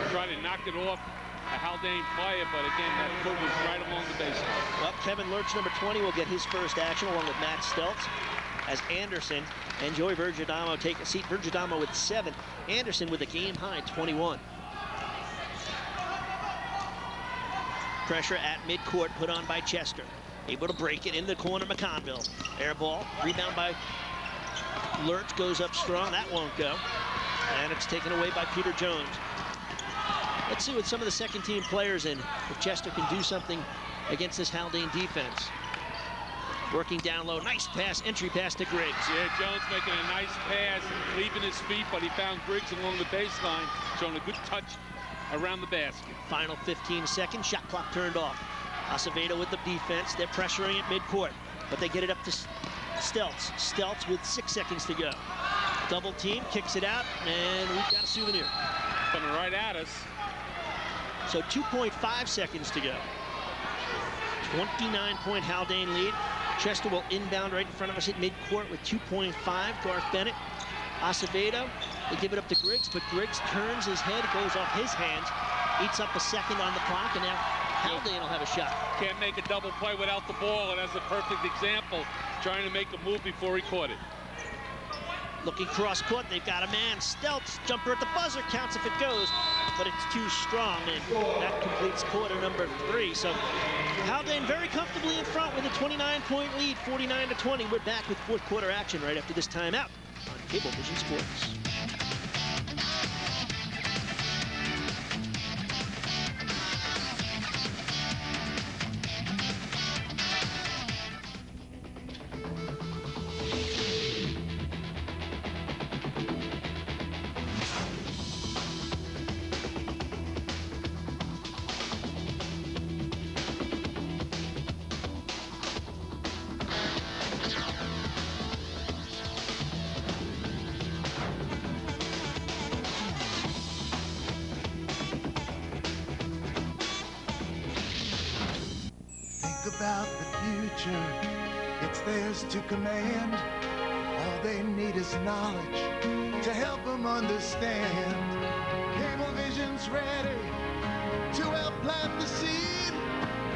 Tried to knock it off a Haldane player, but again, that foot was right along the baseline. Well, Kevin Lurch, number 20, will get his first action along with Matt Stelz as Anderson and Joey Vergadamo take a seat. Vergadamo with 7, Anderson with a game-high 21. Pressure at midcourt put on by Chester. Able to break it in the corner, McConville. Air ball, rebound by Lurch, goes up strong. That won't go. And it's taken away by Peter Jones. Let's see what some of the second-team players in, if Chester can do something against this Haldane defense. Working down low, nice pass, entry pass to Griggs. Yeah, Jones making a nice pass, leaving his feet, but he found Griggs along the baseline, showing a good touch around the basket. Final 15 seconds, shot clock turned off. Acevedo with the defense, they're pressuring at midcourt, but they get it up to Stelz. Stelz with 6 seconds to go. Double team, kicks it out, and we've got a souvenir. Coming right at us. So 2.5 seconds to go. 29-point Haldane lead. Chester will inbound right in front of us at midcourt with 2.5. Garth Bennett, Acevedo, they give it up to Griggs, but Griggs turns his head, goes off his hands, eats up a second on the clock, and now Haldane will have a shot. Can't make a double play without the ball, and as a perfect example, trying to make a move before he caught it. Looking cross court, they've got a man. Stelz, jumper at the buzzer, counts if it goes, but it's too strong, and that completes quarter number 3. So Haldane very comfortably in front with a 29-point lead, 49-20. We're back with fourth quarter action right after this timeout on Cablevision Sports. About the future, it's theirs to command. All they need is knowledge to help them understand. Cablevision's ready to help plant the seed.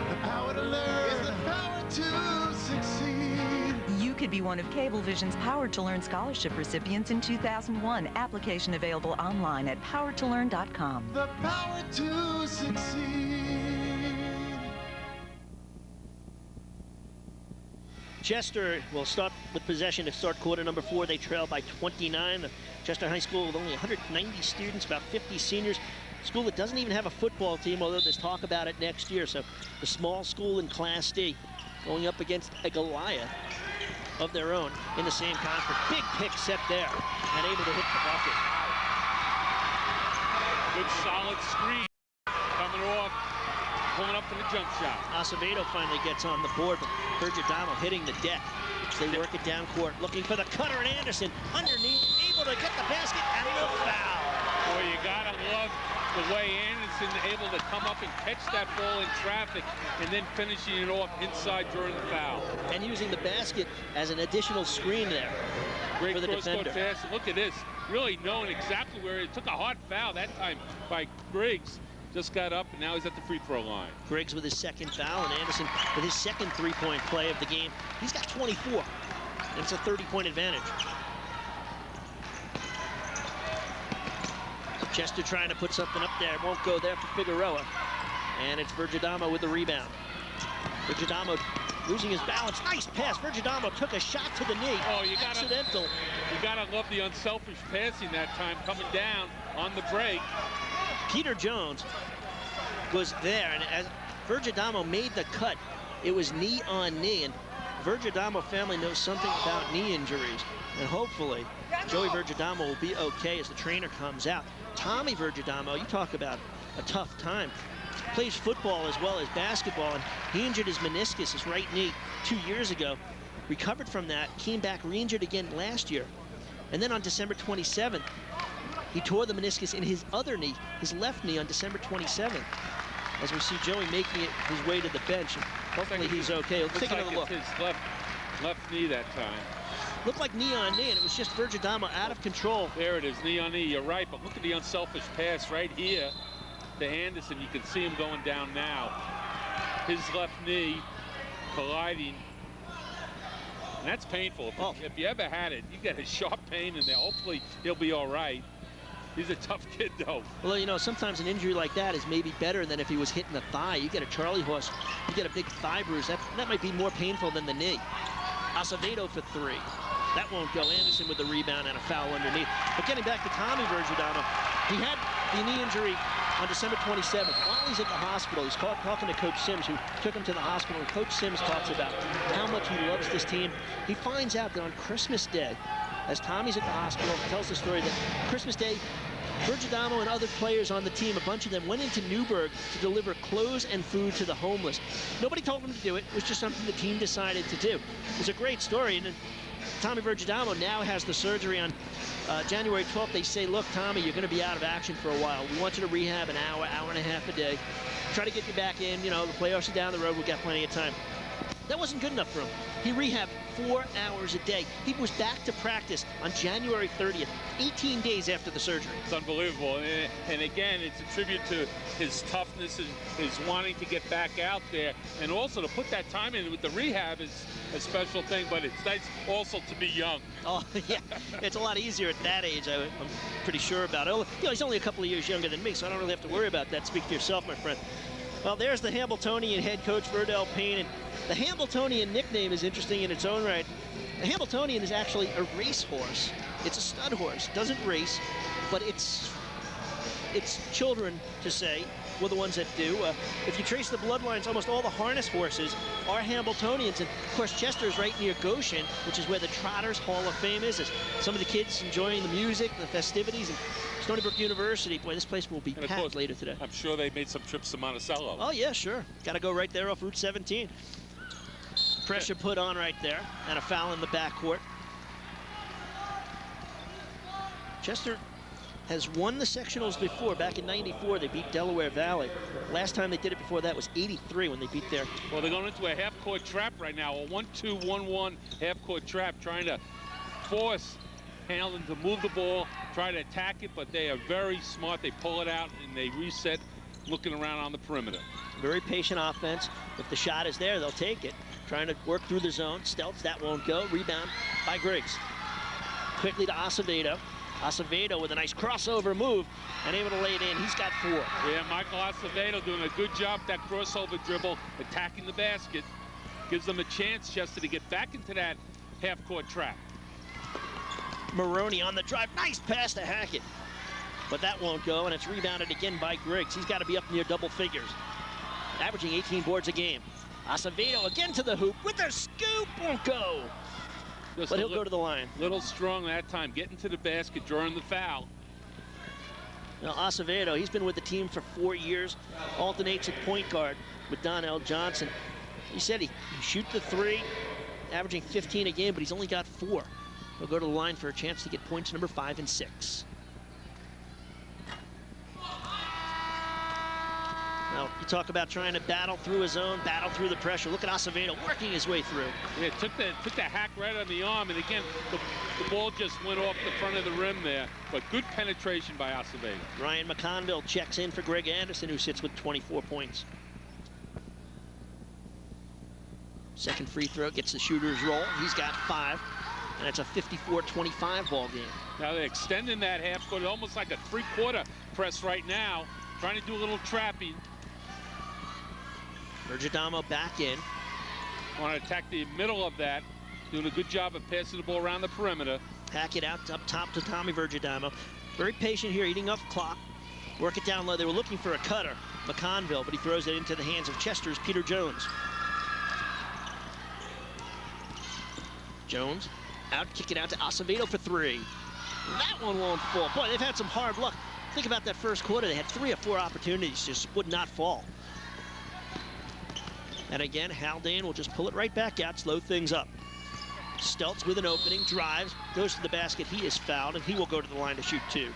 The power to learn is the power to succeed. You could be one of Cablevision's Power to Learn scholarship recipients in 2001. Application available online at powertolearn.com. The power to succeed. Chester will start with possession to start quarter number 4. They trail by 29. Chester High School with only 190 students, about 50 seniors. School that doesn't even have a football team, although there's talk about it next year. So the small school in Class D going up against a Goliath of their own in the same conference. Big pick set there and able to hit the bucket. Good solid screen coming off, pulling up for the jump shot. Acevedo finally gets on the board, but Vergadamo hitting the deck. They work it down court, looking for the cutter, and Anderson underneath, able to get the basket and the foul. Boy, you gotta love the way Anderson able to come up and catch that ball in traffic and then finishing it off inside during the foul. And using the basket as an additional screen there Great for the defender. Pass. Look at this, really knowing exactly where it took a hard foul that time by Griggs. Just got up, and now he's at the free throw line. Griggs with his second foul, and Anderson with his second three-point play of the game. He's got 24, and it's a 30-point advantage. Chester trying to put something up there. It won't go there for Figueroa. And it's Vergadamo with the rebound. Vergadamo losing his balance. Nice pass. Vergadamo took a shot to the knee. Oh, you gotta, accidental. You gotta love the unselfish passing that time, coming down on the break. Peter Jones was there, and as Vergadamo made the cut, it was knee on knee, and Vergadamo family knows something about knee injuries, and hopefully Joey Vergadamo will be okay as the trainer comes out. Tommy Vergadamo, you talk about a tough time, plays football as well as basketball, and he injured his meniscus, his right knee, 2 years ago, recovered from that, came back re-injured again last year, and then on December 27th, he tore the meniscus in his other knee, his left knee, on December 27th. As we see Joey making it his way to the bench, and hopefully he's okay. Let's take another look. His left knee that time. Looked like knee on knee, and it was just Vergadamo out of control. There it is, knee on knee. You're right, but look at the unselfish pass right here to Anderson. You can see him going down now. His left knee colliding. And that's painful. If you ever had it, you get a sharp pain in there. Hopefully he'll be all right. He's a tough kid, though. Well, you know, sometimes an injury like that is maybe better than if he was hit in the thigh. You get a Charlie horse, you get a big thigh bruise. That might be more painful than the knee. Acevedo for 3. That won't go. Anderson with the rebound and a foul underneath. But getting back to Tommy Vergadamo, he had the knee injury on December 27th. While he's at the hospital, he's talking to Coach Sims, who took him to the hospital, and Coach Sims talks about how much he loves this team. He finds out that on Christmas Day, as Tommy's at the hospital, he tells the story that Christmas Day, Vergadamo and other players on the team, a bunch of them, went into Newburgh to deliver clothes and food to the homeless. Nobody told them to do it. It was just something the team decided to do. It was a great story. And Tommy Vergadamo now has the surgery on January 12th. They say, look, Tommy, you're going to be out of action for a while. We want you to rehab an hour, hour and a half a day. Try to get you back in. You know, the playoffs are down the road. We've got plenty of time. That wasn't good enough for him. He rehabbed 4 hours a day. He was back to practice on January 30th, 18 days after the surgery. It's unbelievable. And again, it's a tribute to his toughness and his wanting to get back out there. And also to put that time in with the rehab is a special thing, but it's nice also to be young. Oh, yeah. It's a lot easier at that age, I'm pretty sure about it. You know, he's only a couple of years younger than me, so I don't really have to worry about that. Speak for yourself, my friend. Well, there's the Hambletonian head coach, Verdell Payne. And the Hambletonian nickname is interesting in its own right. The Hambletonian is actually a racehorse. It's a stud horse. It doesn't race, but its children, to say, were the ones that do. If you trace the bloodlines, almost all the harness horses are Hambletonians. And, of course, Chester is right near Goshen, which is where the Trotters Hall of Fame is. As some of the kids enjoying the music, the festivities. And Stony Brook University, boy, this place will be packed later today. I'm sure they made some trips to Monticello. Oh, yeah, sure. Got to go right there off Route 17. Pressure put on right there, and a foul in the backcourt. Chester has won the sectionals before. Back in '94, they beat Delaware Valley. Last time they did it before that was '83 when they beat their... Well, they're going into a half-court trap right now, a 1-2-1-1 half-court trap, trying to force Hamlin to move the ball, try to attack it, but they are very smart. They pull it out and they reset, looking around on the perimeter. Very patient offense. If the shot is there, they'll take it. Trying to work through the zone. Stelz, that won't go. Rebound by Griggs. Quickly to Acevedo. Acevedo with a nice crossover move and able to lay it in. He's got 4. Yeah, Michael Acevedo doing a good job with that crossover dribble, attacking the basket. Gives them a chance, Chester, to get back into that half-court trap. Maroney on the drive. Nice pass to Hackett. But that won't go, and it's rebounded again by Griggs. He's got to be up near double figures. Averaging 18 boards a game. Acevedo again to the hoop with a scoop. Won't go. But he'll go to the line. Little strong that time, getting to the basket, drawing the foul. Now Acevedo, he's been with the team for 4 years, alternates at point guard with Donnell Johnson. He said he shoot the 3, averaging 15 a game, but he's only got 4. He'll go to the line for a chance to get points number 5 and 6. Now, you talk about trying to battle through his zone, battle through the pressure. Look at Acevedo working his way through. Yeah, took the hack right on the arm, and again, the ball just went off the front of the rim there, but good penetration by Acevedo. Ryan McConville checks in for Greg Anderson, who sits with 24 points. Second free throw gets the shooter's roll. He's got 5, and it's a 54-25 ball game. Now they're extending that half court, almost like a 3-quarter press right now, trying to do a little trapping. Vergadamo back in. Want to attack the middle of that. Doing a good job of passing the ball around the perimeter. Hackett out up top to Tommy Vergadamo. Very patient here, eating up clock. Work it down low. They were looking for a cutter, McConville, but he throws it into the hands of Chester's Peter Jones. Jones out, kick it out to Acevedo for 3. That one won't fall. Boy, they've had some hard luck. Think about that first quarter. They had 3 or 4 opportunities, just would not fall. And again, Haldane will just pull it right back out, slow things up. Stelz with an opening, drives, goes to the basket. He is fouled, and he will go to the line to shoot 2.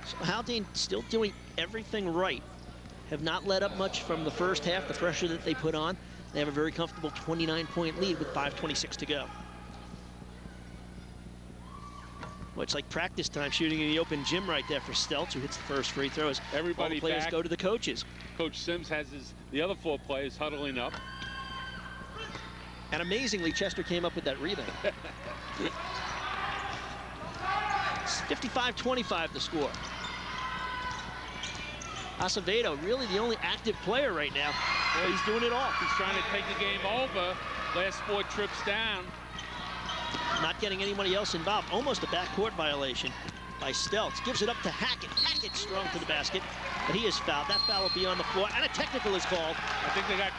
So Haldane still doing everything right. Have not let up much from the first half, the pressure that they put on. They have a very comfortable 29-point lead with 5:26 to go. Well, it's like practice time shooting in the open gym right there for Stelz, who hits the first free throw. Everybody all the players back. Go to the coaches. Coach Sims has the other 4 players huddling up. And amazingly, Chester came up with that rebound. It's 55-25 the score. Acevedo, really the only active player right now. Well, he's doing it all. He's trying to take the game over. Last 4 trips down. Not getting anybody else involved. Almost a backcourt violation by Stelz. Gives it up to Hackett. Hackett strong to the basket, but he is fouled. That foul will be on the floor, and a technical is called. I think they got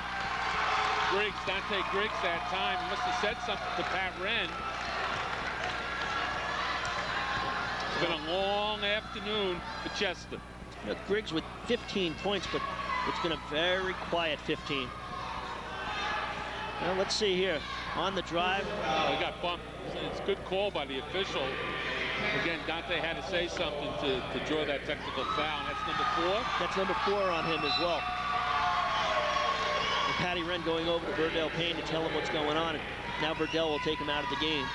Griggs, Dante Griggs that time. He must have said something to Pat Wren. It's been a long afternoon for Chester. You know, Griggs with 15 points, but it's been a very quiet 15. Well, let's see here. On the drive. He got bumped. It's a good call by the official. Again, Dante had to say something to draw that technical foul. And that's number 4? That's number 4 on him as well. And Patty Wren going over to Verdell Payne to tell him what's going on. And now Verdell will take him out of the game.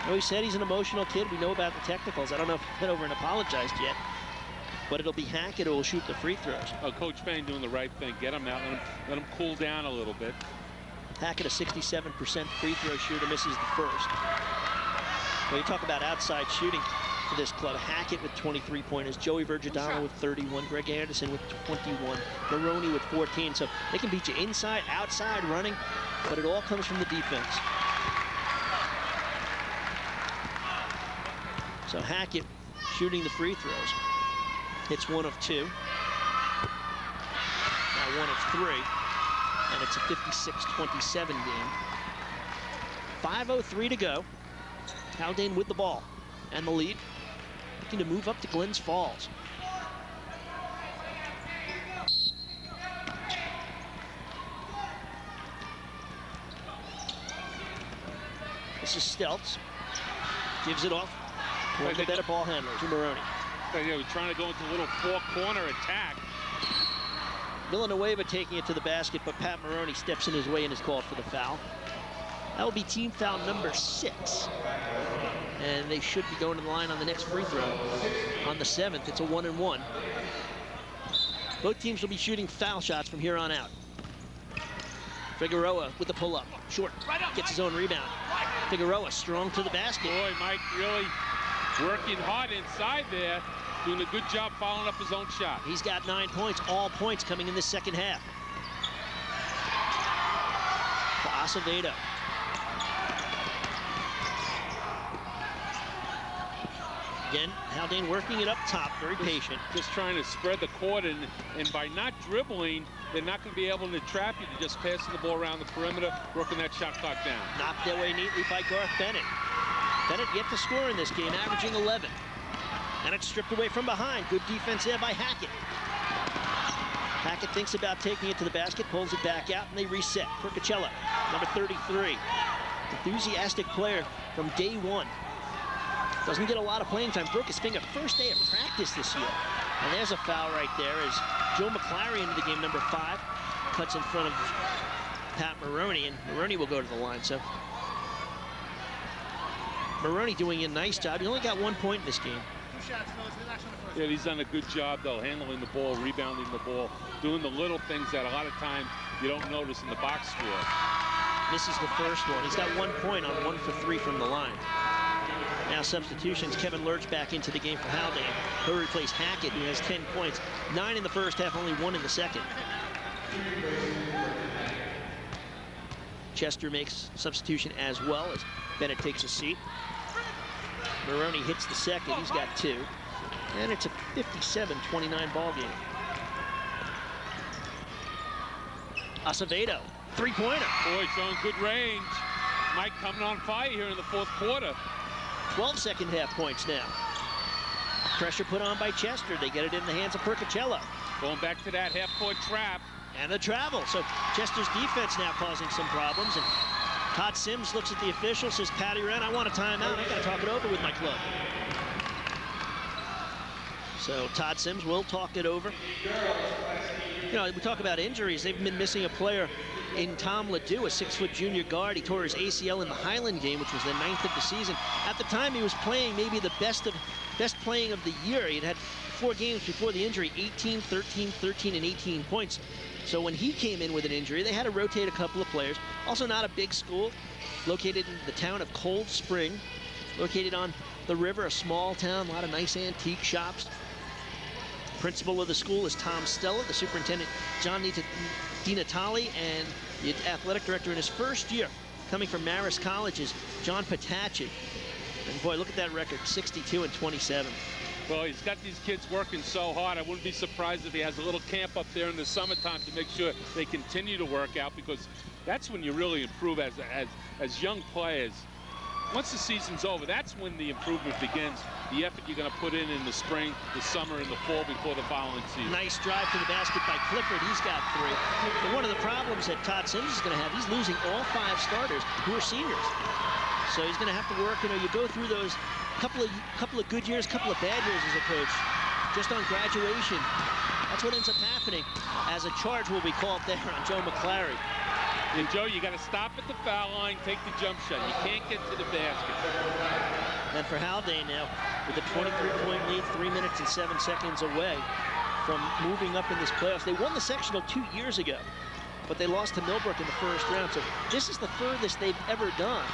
Well, he said he's an emotional kid. We know about the technicals. I don't know if he went over and apologized yet. But it'll be Hackett who will shoot the free throws. Oh, Coach Payne doing the right thing. Get him out. Let him cool down a little bit. Hackett, a 67% free throw shooter, misses the first. Well, you talk about outside shooting for this club. Hackett with 23 pointers, Joey Vergadamo with 31, Greg Anderson with 21, Maroney with 14. So they can beat you inside, outside, running, but it all comes from the defense. So Hackett shooting the free throws. Hits 1 of 2. Now 1 of 3. And it's a 56-27 game. 5:03 to go. Haldane with the ball and the lead. Looking to move up to Glens Falls. This is Stelz. Gives it off. One of the better ball handlers, Maroney. We're trying to go into a little 4-corner attack. Villanueva taking it to the basket, but Pat Maroney steps in his way and is called for the foul. That will be team foul number 6. And they should be going to the line on the next free throw. On the 7th, it's a 1-and-1. Both teams will be shooting foul shots from here on out. Figueroa with the pull-up. Short. Gets his own rebound. Figueroa strong to the basket. Boy, Mike really working hard inside there. Doing a good job following up his own shot. He's got 9 points. All points coming in the second half. To Acevedo. Again, Haldane working it up top, very patient. Just trying to spread the court, and by not dribbling, they're not going to be able to trap you. They're just passing the ball around the perimeter, working that shot clock down. Knocked away neatly by Garth Bennett. Bennett yet to score in this game, averaging 11. And it's stripped away from behind. Good defense there by Hackett. Hackett thinks about taking it to the basket, pulls it back out, and they reset. Percocello, number 33. Enthusiastic player from day one. Doesn't get a lot of playing time. Broke his finger first day of practice this year. And there's a foul right there as Joe McClary into the game, number 5. Cuts in front of Pat Maroney, and Maroney will go to the line. So Maroney doing a nice job. He only got 1 point in this game. Yeah, he's done a good job, though, handling the ball, rebounding the ball, doing the little things that a lot of times you don't notice in the box score. Misses the first one. He's got 1 point on 1 for 3 from the line. Now substitutions. Kevin Lurch back into the game for Haldane. He'll replace Hackett, who has 10 points. 9 in the first half, only 1 in the second. Chester makes substitution as well as Bennett takes a seat. Maroney hits the second. He's got 2. And it's a 57-29 ball game. Acevedo, 3-pointer. Boy, showing good range. Mike coming on fire here in the fourth quarter. 12 second half points now. Pressure put on by Chester. They get it in the hands of Percocello. Going back to that half-court trap. And the travel. So Chester's defense now causing some problems. And Todd Sims looks at the official, says, Patty Wren, I want a timeout. I got to talk it over with my club. So Todd Sims will talk it over. You know, we talk about injuries. They've been missing a player in Tom Ledoux, a 6-foot junior guard. He tore his ACL in the Highland game, which was the 9th of the season. At the time, he was playing maybe the best playing of the year. He had 4 games before the injury, 18, 13, 13, and 18 points. So when he came in with an injury, they had to rotate a couple of players. Also not a big school, located in the town of Cold Spring, located on the river, a small town, a lot of nice antique shops. Principal of the school is Tom Stella, the superintendent, John DiNatale, and the athletic director in his first year, coming from Marist College, is John Patachik. And boy, look at that record, 62-27. Well, he's got these kids working so hard. I wouldn't be surprised if he has a little camp up there in the summertime to make sure they continue to work out, because that's when you really improve as young players. Once the season's over, that's when the improvement begins. The effort you're going to put in the spring, the summer, and the fall before the following season. Nice drive to the basket by Clifford. He's got 3. But one of the problems that Todd Sims is going to have, he's losing all 5 starters who are seniors. So he's going to have to work. You know, you go through those couple of good years, couple of bad years as a coach, just on graduation. That's what ends up happening, as a charge will be called there on Joe McClary. And Joe, you got to stop at the foul line, take the jump shot. You can't get to the basket. And for Haldane now, with a 23-point lead, 3 minutes and 7 seconds away from moving up in this playoffs. They won the sectional 2 years ago, but they lost to Millbrook in the first round. So this is the furthest they've ever done.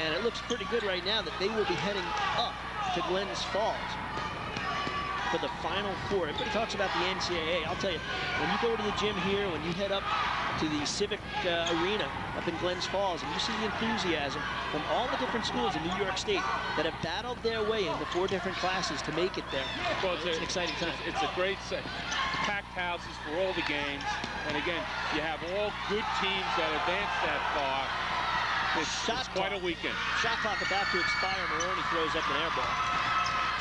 And it looks pretty good right now that they will be heading up to Glens Falls for the Final Four. Everybody talks about the NCAA. I'll tell you, when you go to the gym here, when you head up to the Civic Arena up in Glens Falls, and you see the enthusiasm from all the different schools in New York State that have battled their way into 4 different classes to make it there. Well, it's an exciting time. It's a great set. Packed houses for all the games. And again, you have all good teams that advance that far. It's quite a weekend. Shot clock about to expire. Maroney throws up an air ball.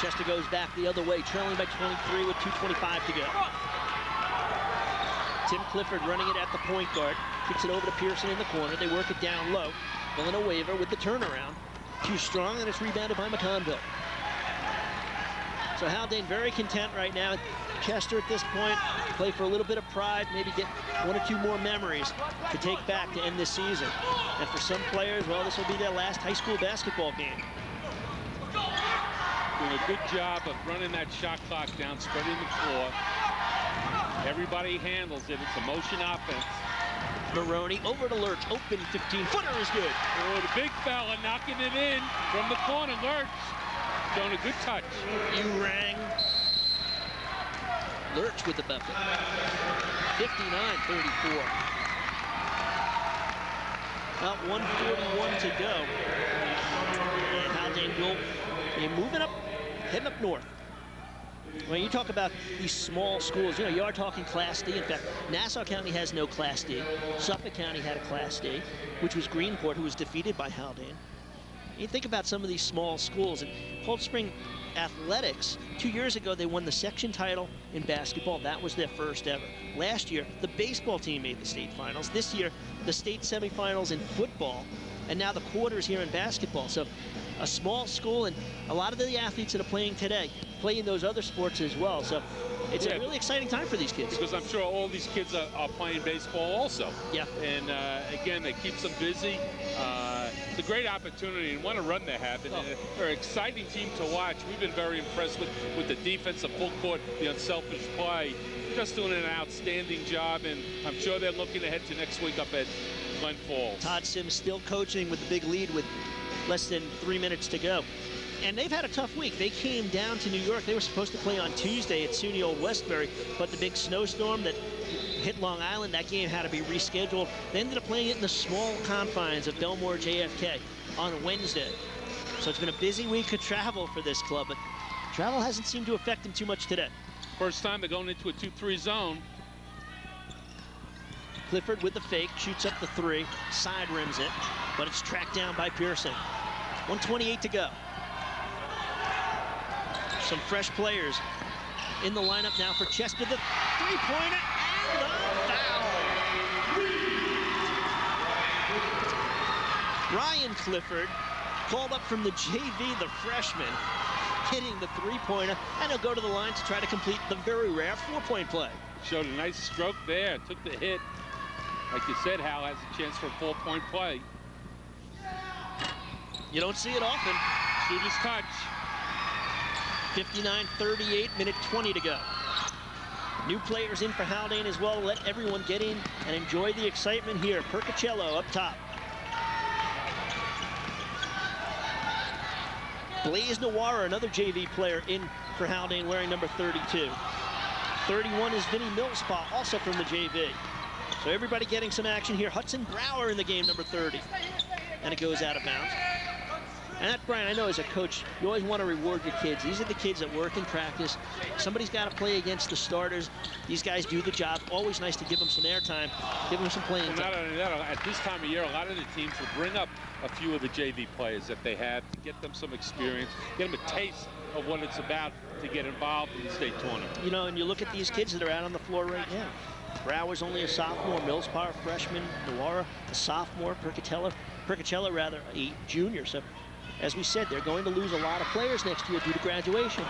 Chester goes back the other way, trailing by 23 with 2:25 to go. Tim Clifford running it at the point guard. Kicks it over to Pearson in the corner. They work it down low. Villanueva with the turnaround. Too strong, and it's rebounded by McConville. So Haldane very content right now. Chester at this point, play for a little bit of pride, maybe get 1 or 2 more memories to take back to end this season. And for some players, well, this will be their last high school basketball game. Doing a good job of running that shot clock down, spreading the floor. Everybody handles it. It's a motion offense. Maroney over to Lurch. Open 15-footer is good. Oh, the big fella knocking it in from the corner. Lurch showing a good touch. Urang. Lurch with the bucket. 59-34. About 1:41 to go. And Haldane will be moving up, heading up north. When you talk about these small schools, you are talking Class D. In fact, Nassau County has no Class D. Suffolk County had a Class D, which was Greenport, who was defeated by Haldane. You think about some of these small schools, and Cold Spring Athletics, 2 years ago, they won the section title in basketball. That was their first ever. Last year, the baseball team made the state finals. This year, the state semifinals in football, and now the quarters here in basketball. So a small school, and a lot of the athletes that are playing today play in those other sports as well. So it's a really exciting time for these kids. Because I'm sure all these kids are playing baseball also. Yeah. And again, it keeps them busy. It's a great opportunity, and what a run they have. And they're an exciting team to watch. We've been very impressed with the defense, the full court, the unselfish play. Just doing an outstanding job, and I'm sure they're looking ahead to next week up at Glen Falls. Todd Sims still coaching with the big lead with less than 3 minutes to go. And they've had a tough week. They came down to New York. They were supposed to play on Tuesday at SUNY Old Westbury, but the big snowstorm that hit Long Island, that game had to be rescheduled. They ended up playing it in the small confines of Belmore JFK on Wednesday. So it's been a busy week of travel for this club, but travel hasn't seemed to affect them too much today. First time they're going into a 2-3 zone. Clifford with the fake, shoots up the 3, side rims it, but it's tracked down by Pearson. 1:28 to go. Some fresh players in the lineup now for Chester. The 3-pointer and the foul. Ryan Clifford, called up from the JV, the freshman, hitting the 3-pointer, and he'll go to the line to try to complete the very rare 4-point play. Showed a nice stroke there, took the hit. Like you said, Hal has a chance for a 4-point play. You don't see it often. Shooter's touch. 59-38, minute 20 to go. New players in for Haldane as well. Let everyone get in and enjoy the excitement here. Percocello up top. Blaze Nawara, another JV player in for Haldane, wearing number 32. 31 is Vinny Millspaw, also from the JV. So everybody getting some action here. Hudson Brower in the game, number 30. And it goes out of bounds. And that, Brian, I know as a coach, you always want to reward your kids. These are the kids that work in practice. Somebody's got to play against the starters. These guys do the job. Always nice to give them some airtime, give them some playing time. Not only that, at this time of year, a lot of the teams will bring up a few of the JV players that they have to get them some experience, get them a taste of what it's about to get involved in the state tournament. You know, and you look at these kids that are out on the floor right now. Brower's only a sophomore, Millspaw, freshman, Nawara, a sophomore, Percocello, a junior. So, as we said, they're going to lose a lot of players next year due to graduation.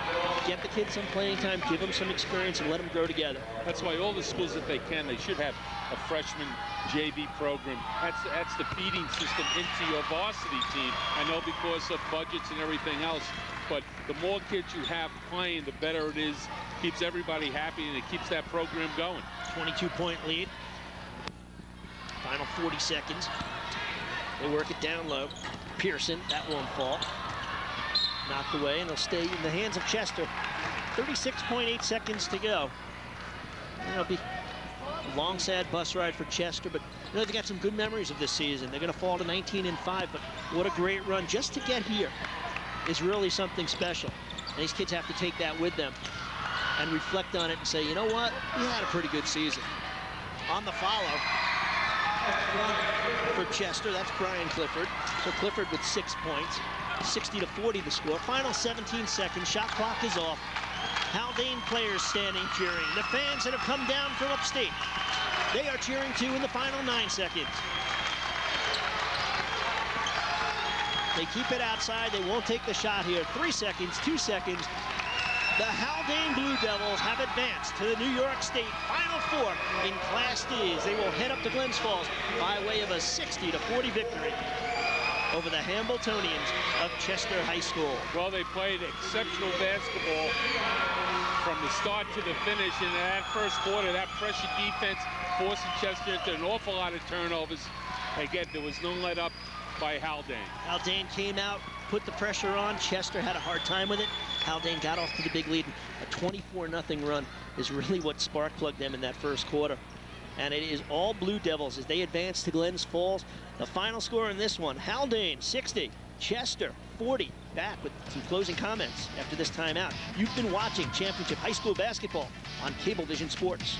Get the kids some playing time, give them some experience, and let them grow together. That's why all the schools, if they can, they should have a freshman JV program. That's the feeding system into your varsity team. I know because of budgets and everything else, but the more kids you have playing, the better it is. Keeps everybody happy, and it keeps that program going. 22-point lead. Final 40 seconds. They work it down low. Pearson, that won't fall. Knocked away, and they'll stay in the hands of Chester. 36.8 seconds to go. It'll be a long, sad bus ride for Chester, but you know, they got some good memories of this season. They're going to fall to 19-5, but what a great run. Just to get here is really something special. And these kids have to take that with them and reflect on it and say, you know what, we had a pretty good season. On the follow for Chester, that's Brian Clifford. So Clifford with 6 points, 60-40 the score. Final 17 seconds, shot clock is off. Haldane players standing cheering. The fans that have come down from upstate, they are cheering too in the final 9 seconds. They keep it outside, they won't take the shot here. 3 seconds, 2 seconds. The Haldane Blue Devils have advanced to the New York State Final Four in Class D's. They will head up to Glens Falls by way of a 60-40 victory over the Hambletonians of Chester High School. Well, they played exceptional basketball from the start to the finish. In that first quarter, that pressure defense forcing Chester into an awful lot of turnovers. Again, there was no let up by Haldane. Haldane came out, put the pressure on. Chester had a hard time with it. Haldane got off to the big lead. A 24-0 run is really what spark-plugged them in that first quarter. And it is all Blue Devils as they advance to Glens Falls. The final score in this one, Haldane 60, Chester 40. Back with some closing comments after this timeout. You've been watching Championship High School Basketball on Cablevision Sports.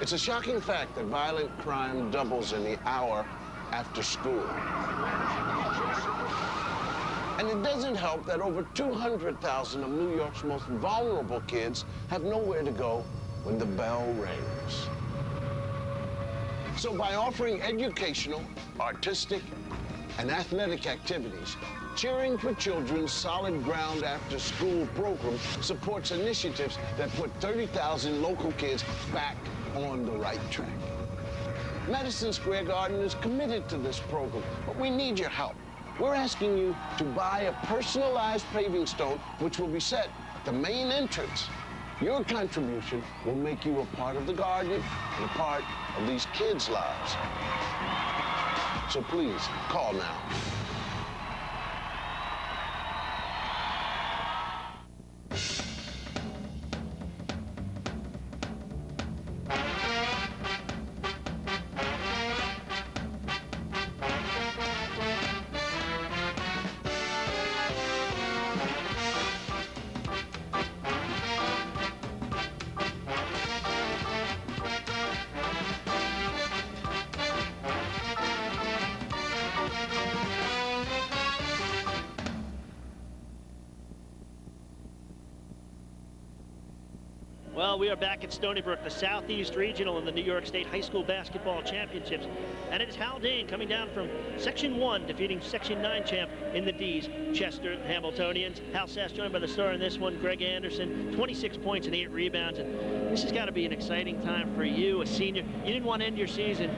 It's a shocking fact that violent crime doubles in the hour after school. And it doesn't help that over 200,000 of New York's most vulnerable kids have nowhere to go when the bell rings. So by offering educational, artistic, and athletic activities, Cheering for Children's Solid Ground After School program supports initiatives that put 30,000 local kids back on the right track. Madison Square Garden is committed to this program, but we need your help. We're asking you to buy a personalized paving stone, which will be set at the main entrance. Your contribution will make you a part of the garden and a part of these kids' lives. So please, call now. Well, we are back at Stony Brook, the Southeast Regional in the New York State High School Basketball Championships. And it is Haldane coming down from Section 1, defeating Section 9 champ in the D's, Chester Hambletonians. Hal Sass joined by the star in this one, Greg Anderson, 26 points and 8 rebounds. And this has got to be an exciting time for you, a senior. You didn't want to end your season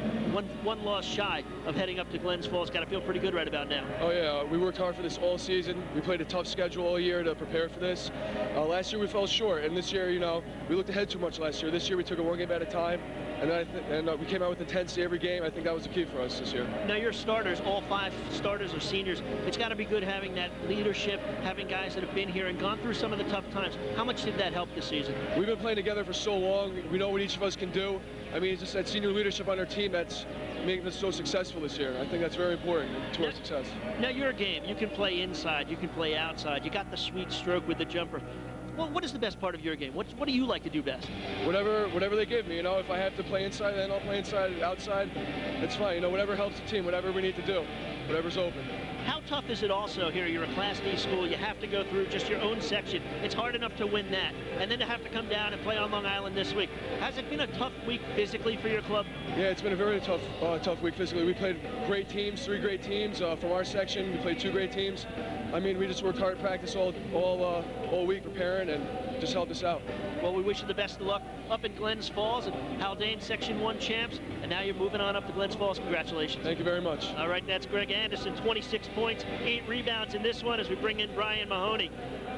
one loss shy of heading up to Glens Falls. Got to feel pretty good right about now. Oh, yeah. We worked hard for this all season. We played a tough schedule all year to prepare for this. Last year we fell short, and this year, you know, we looked ahead too much last year. This year we took it one game at a time, and we came out with intensity every game. I think that was the key for us this year. Now your starters, all 5 starters are seniors. It's got to be good having that leadership, having guys that have been here and gone through some of the tough times. How much did that help this season? We've been playing together for so long. We know what each of us can do. I mean, it's just that senior leadership on our team that's making us so successful this year. I think that's very important to our success. Now your game, you can play inside, you can play outside. You got the sweet stroke with the jumper. Well, what is the best part of your game? What do you like to do best? Whatever they give me, you know. If I have to play inside, then I'll play inside, outside. It's fine, you know. Whatever helps the team, whatever we need to do, whatever's open. How tough is it also here? You're a Class D school. You have to go through just your own section. It's hard enough to win that, and then to have to come down and play on Long Island this week. Has it been a tough week physically for your club? Yeah, it's been a very tough week physically. We played great teams, 3 great teams from our section. We played 2 great teams. I mean, we just worked hard at practice all week preparing, and just helped us out. Well, we wish you the best of luck up in Glens Falls, and Haldane Section 1 champs, and now you're moving on up to Glens Falls. Congratulations. Thank you very much. All right, that's Greg Anderson, 26 points, 8 rebounds in this one as we bring in Brian Mahoney.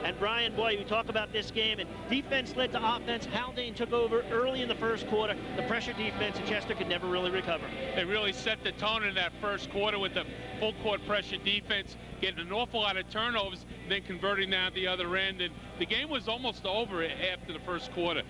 And Brian, boy, you talk about this game, and defense led to offense. Haldane took over early in the first quarter. The pressure defense, and Chester could never really recover. They really set the tone in that first quarter with the full court pressure defense, getting an awful lot of turnovers, then converting down the other end. And the game was almost over after the first quarter.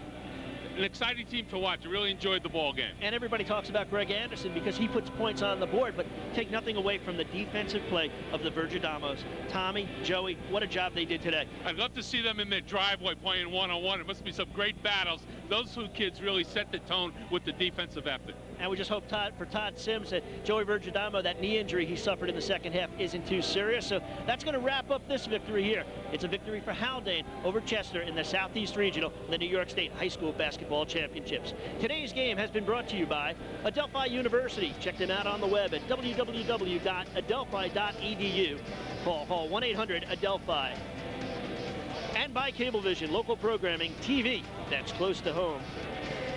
An exciting team to watch. I really enjoyed the ball game. And everybody talks about Greg Anderson because he puts points on the board, but take nothing away from the defensive play of the Virgidamos. Tommy, Joey, what a job they did today. I'd love to see them in their driveway playing one-on-one. It must be some great battles those two kids really set the tone with the defensive effort. And we just hope for Todd Sims that Joey Virgidamo, that knee injury he suffered in the second half, isn't too serious. So that's going to wrap up this victory here. It's a victory for Haldane over Chester in the Southeast Regional, the New York State High School Basketball Championships. Today's game has been brought to you by Adelphi University. Check them out on the web at www.adelphi.edu. Call 1-800-ADELPHI. And by Cablevision, local programming TV that's close to home.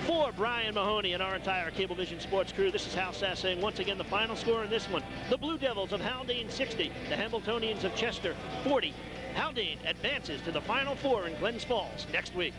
For Brian Mahoney and our entire Cablevision sports crew, this is Hal Sass saying once again the final score in this one. The Blue Devils of Haldane 60, the Hambletonians of Chester 40. Haldane advances to the Final Four in Glens Falls next week.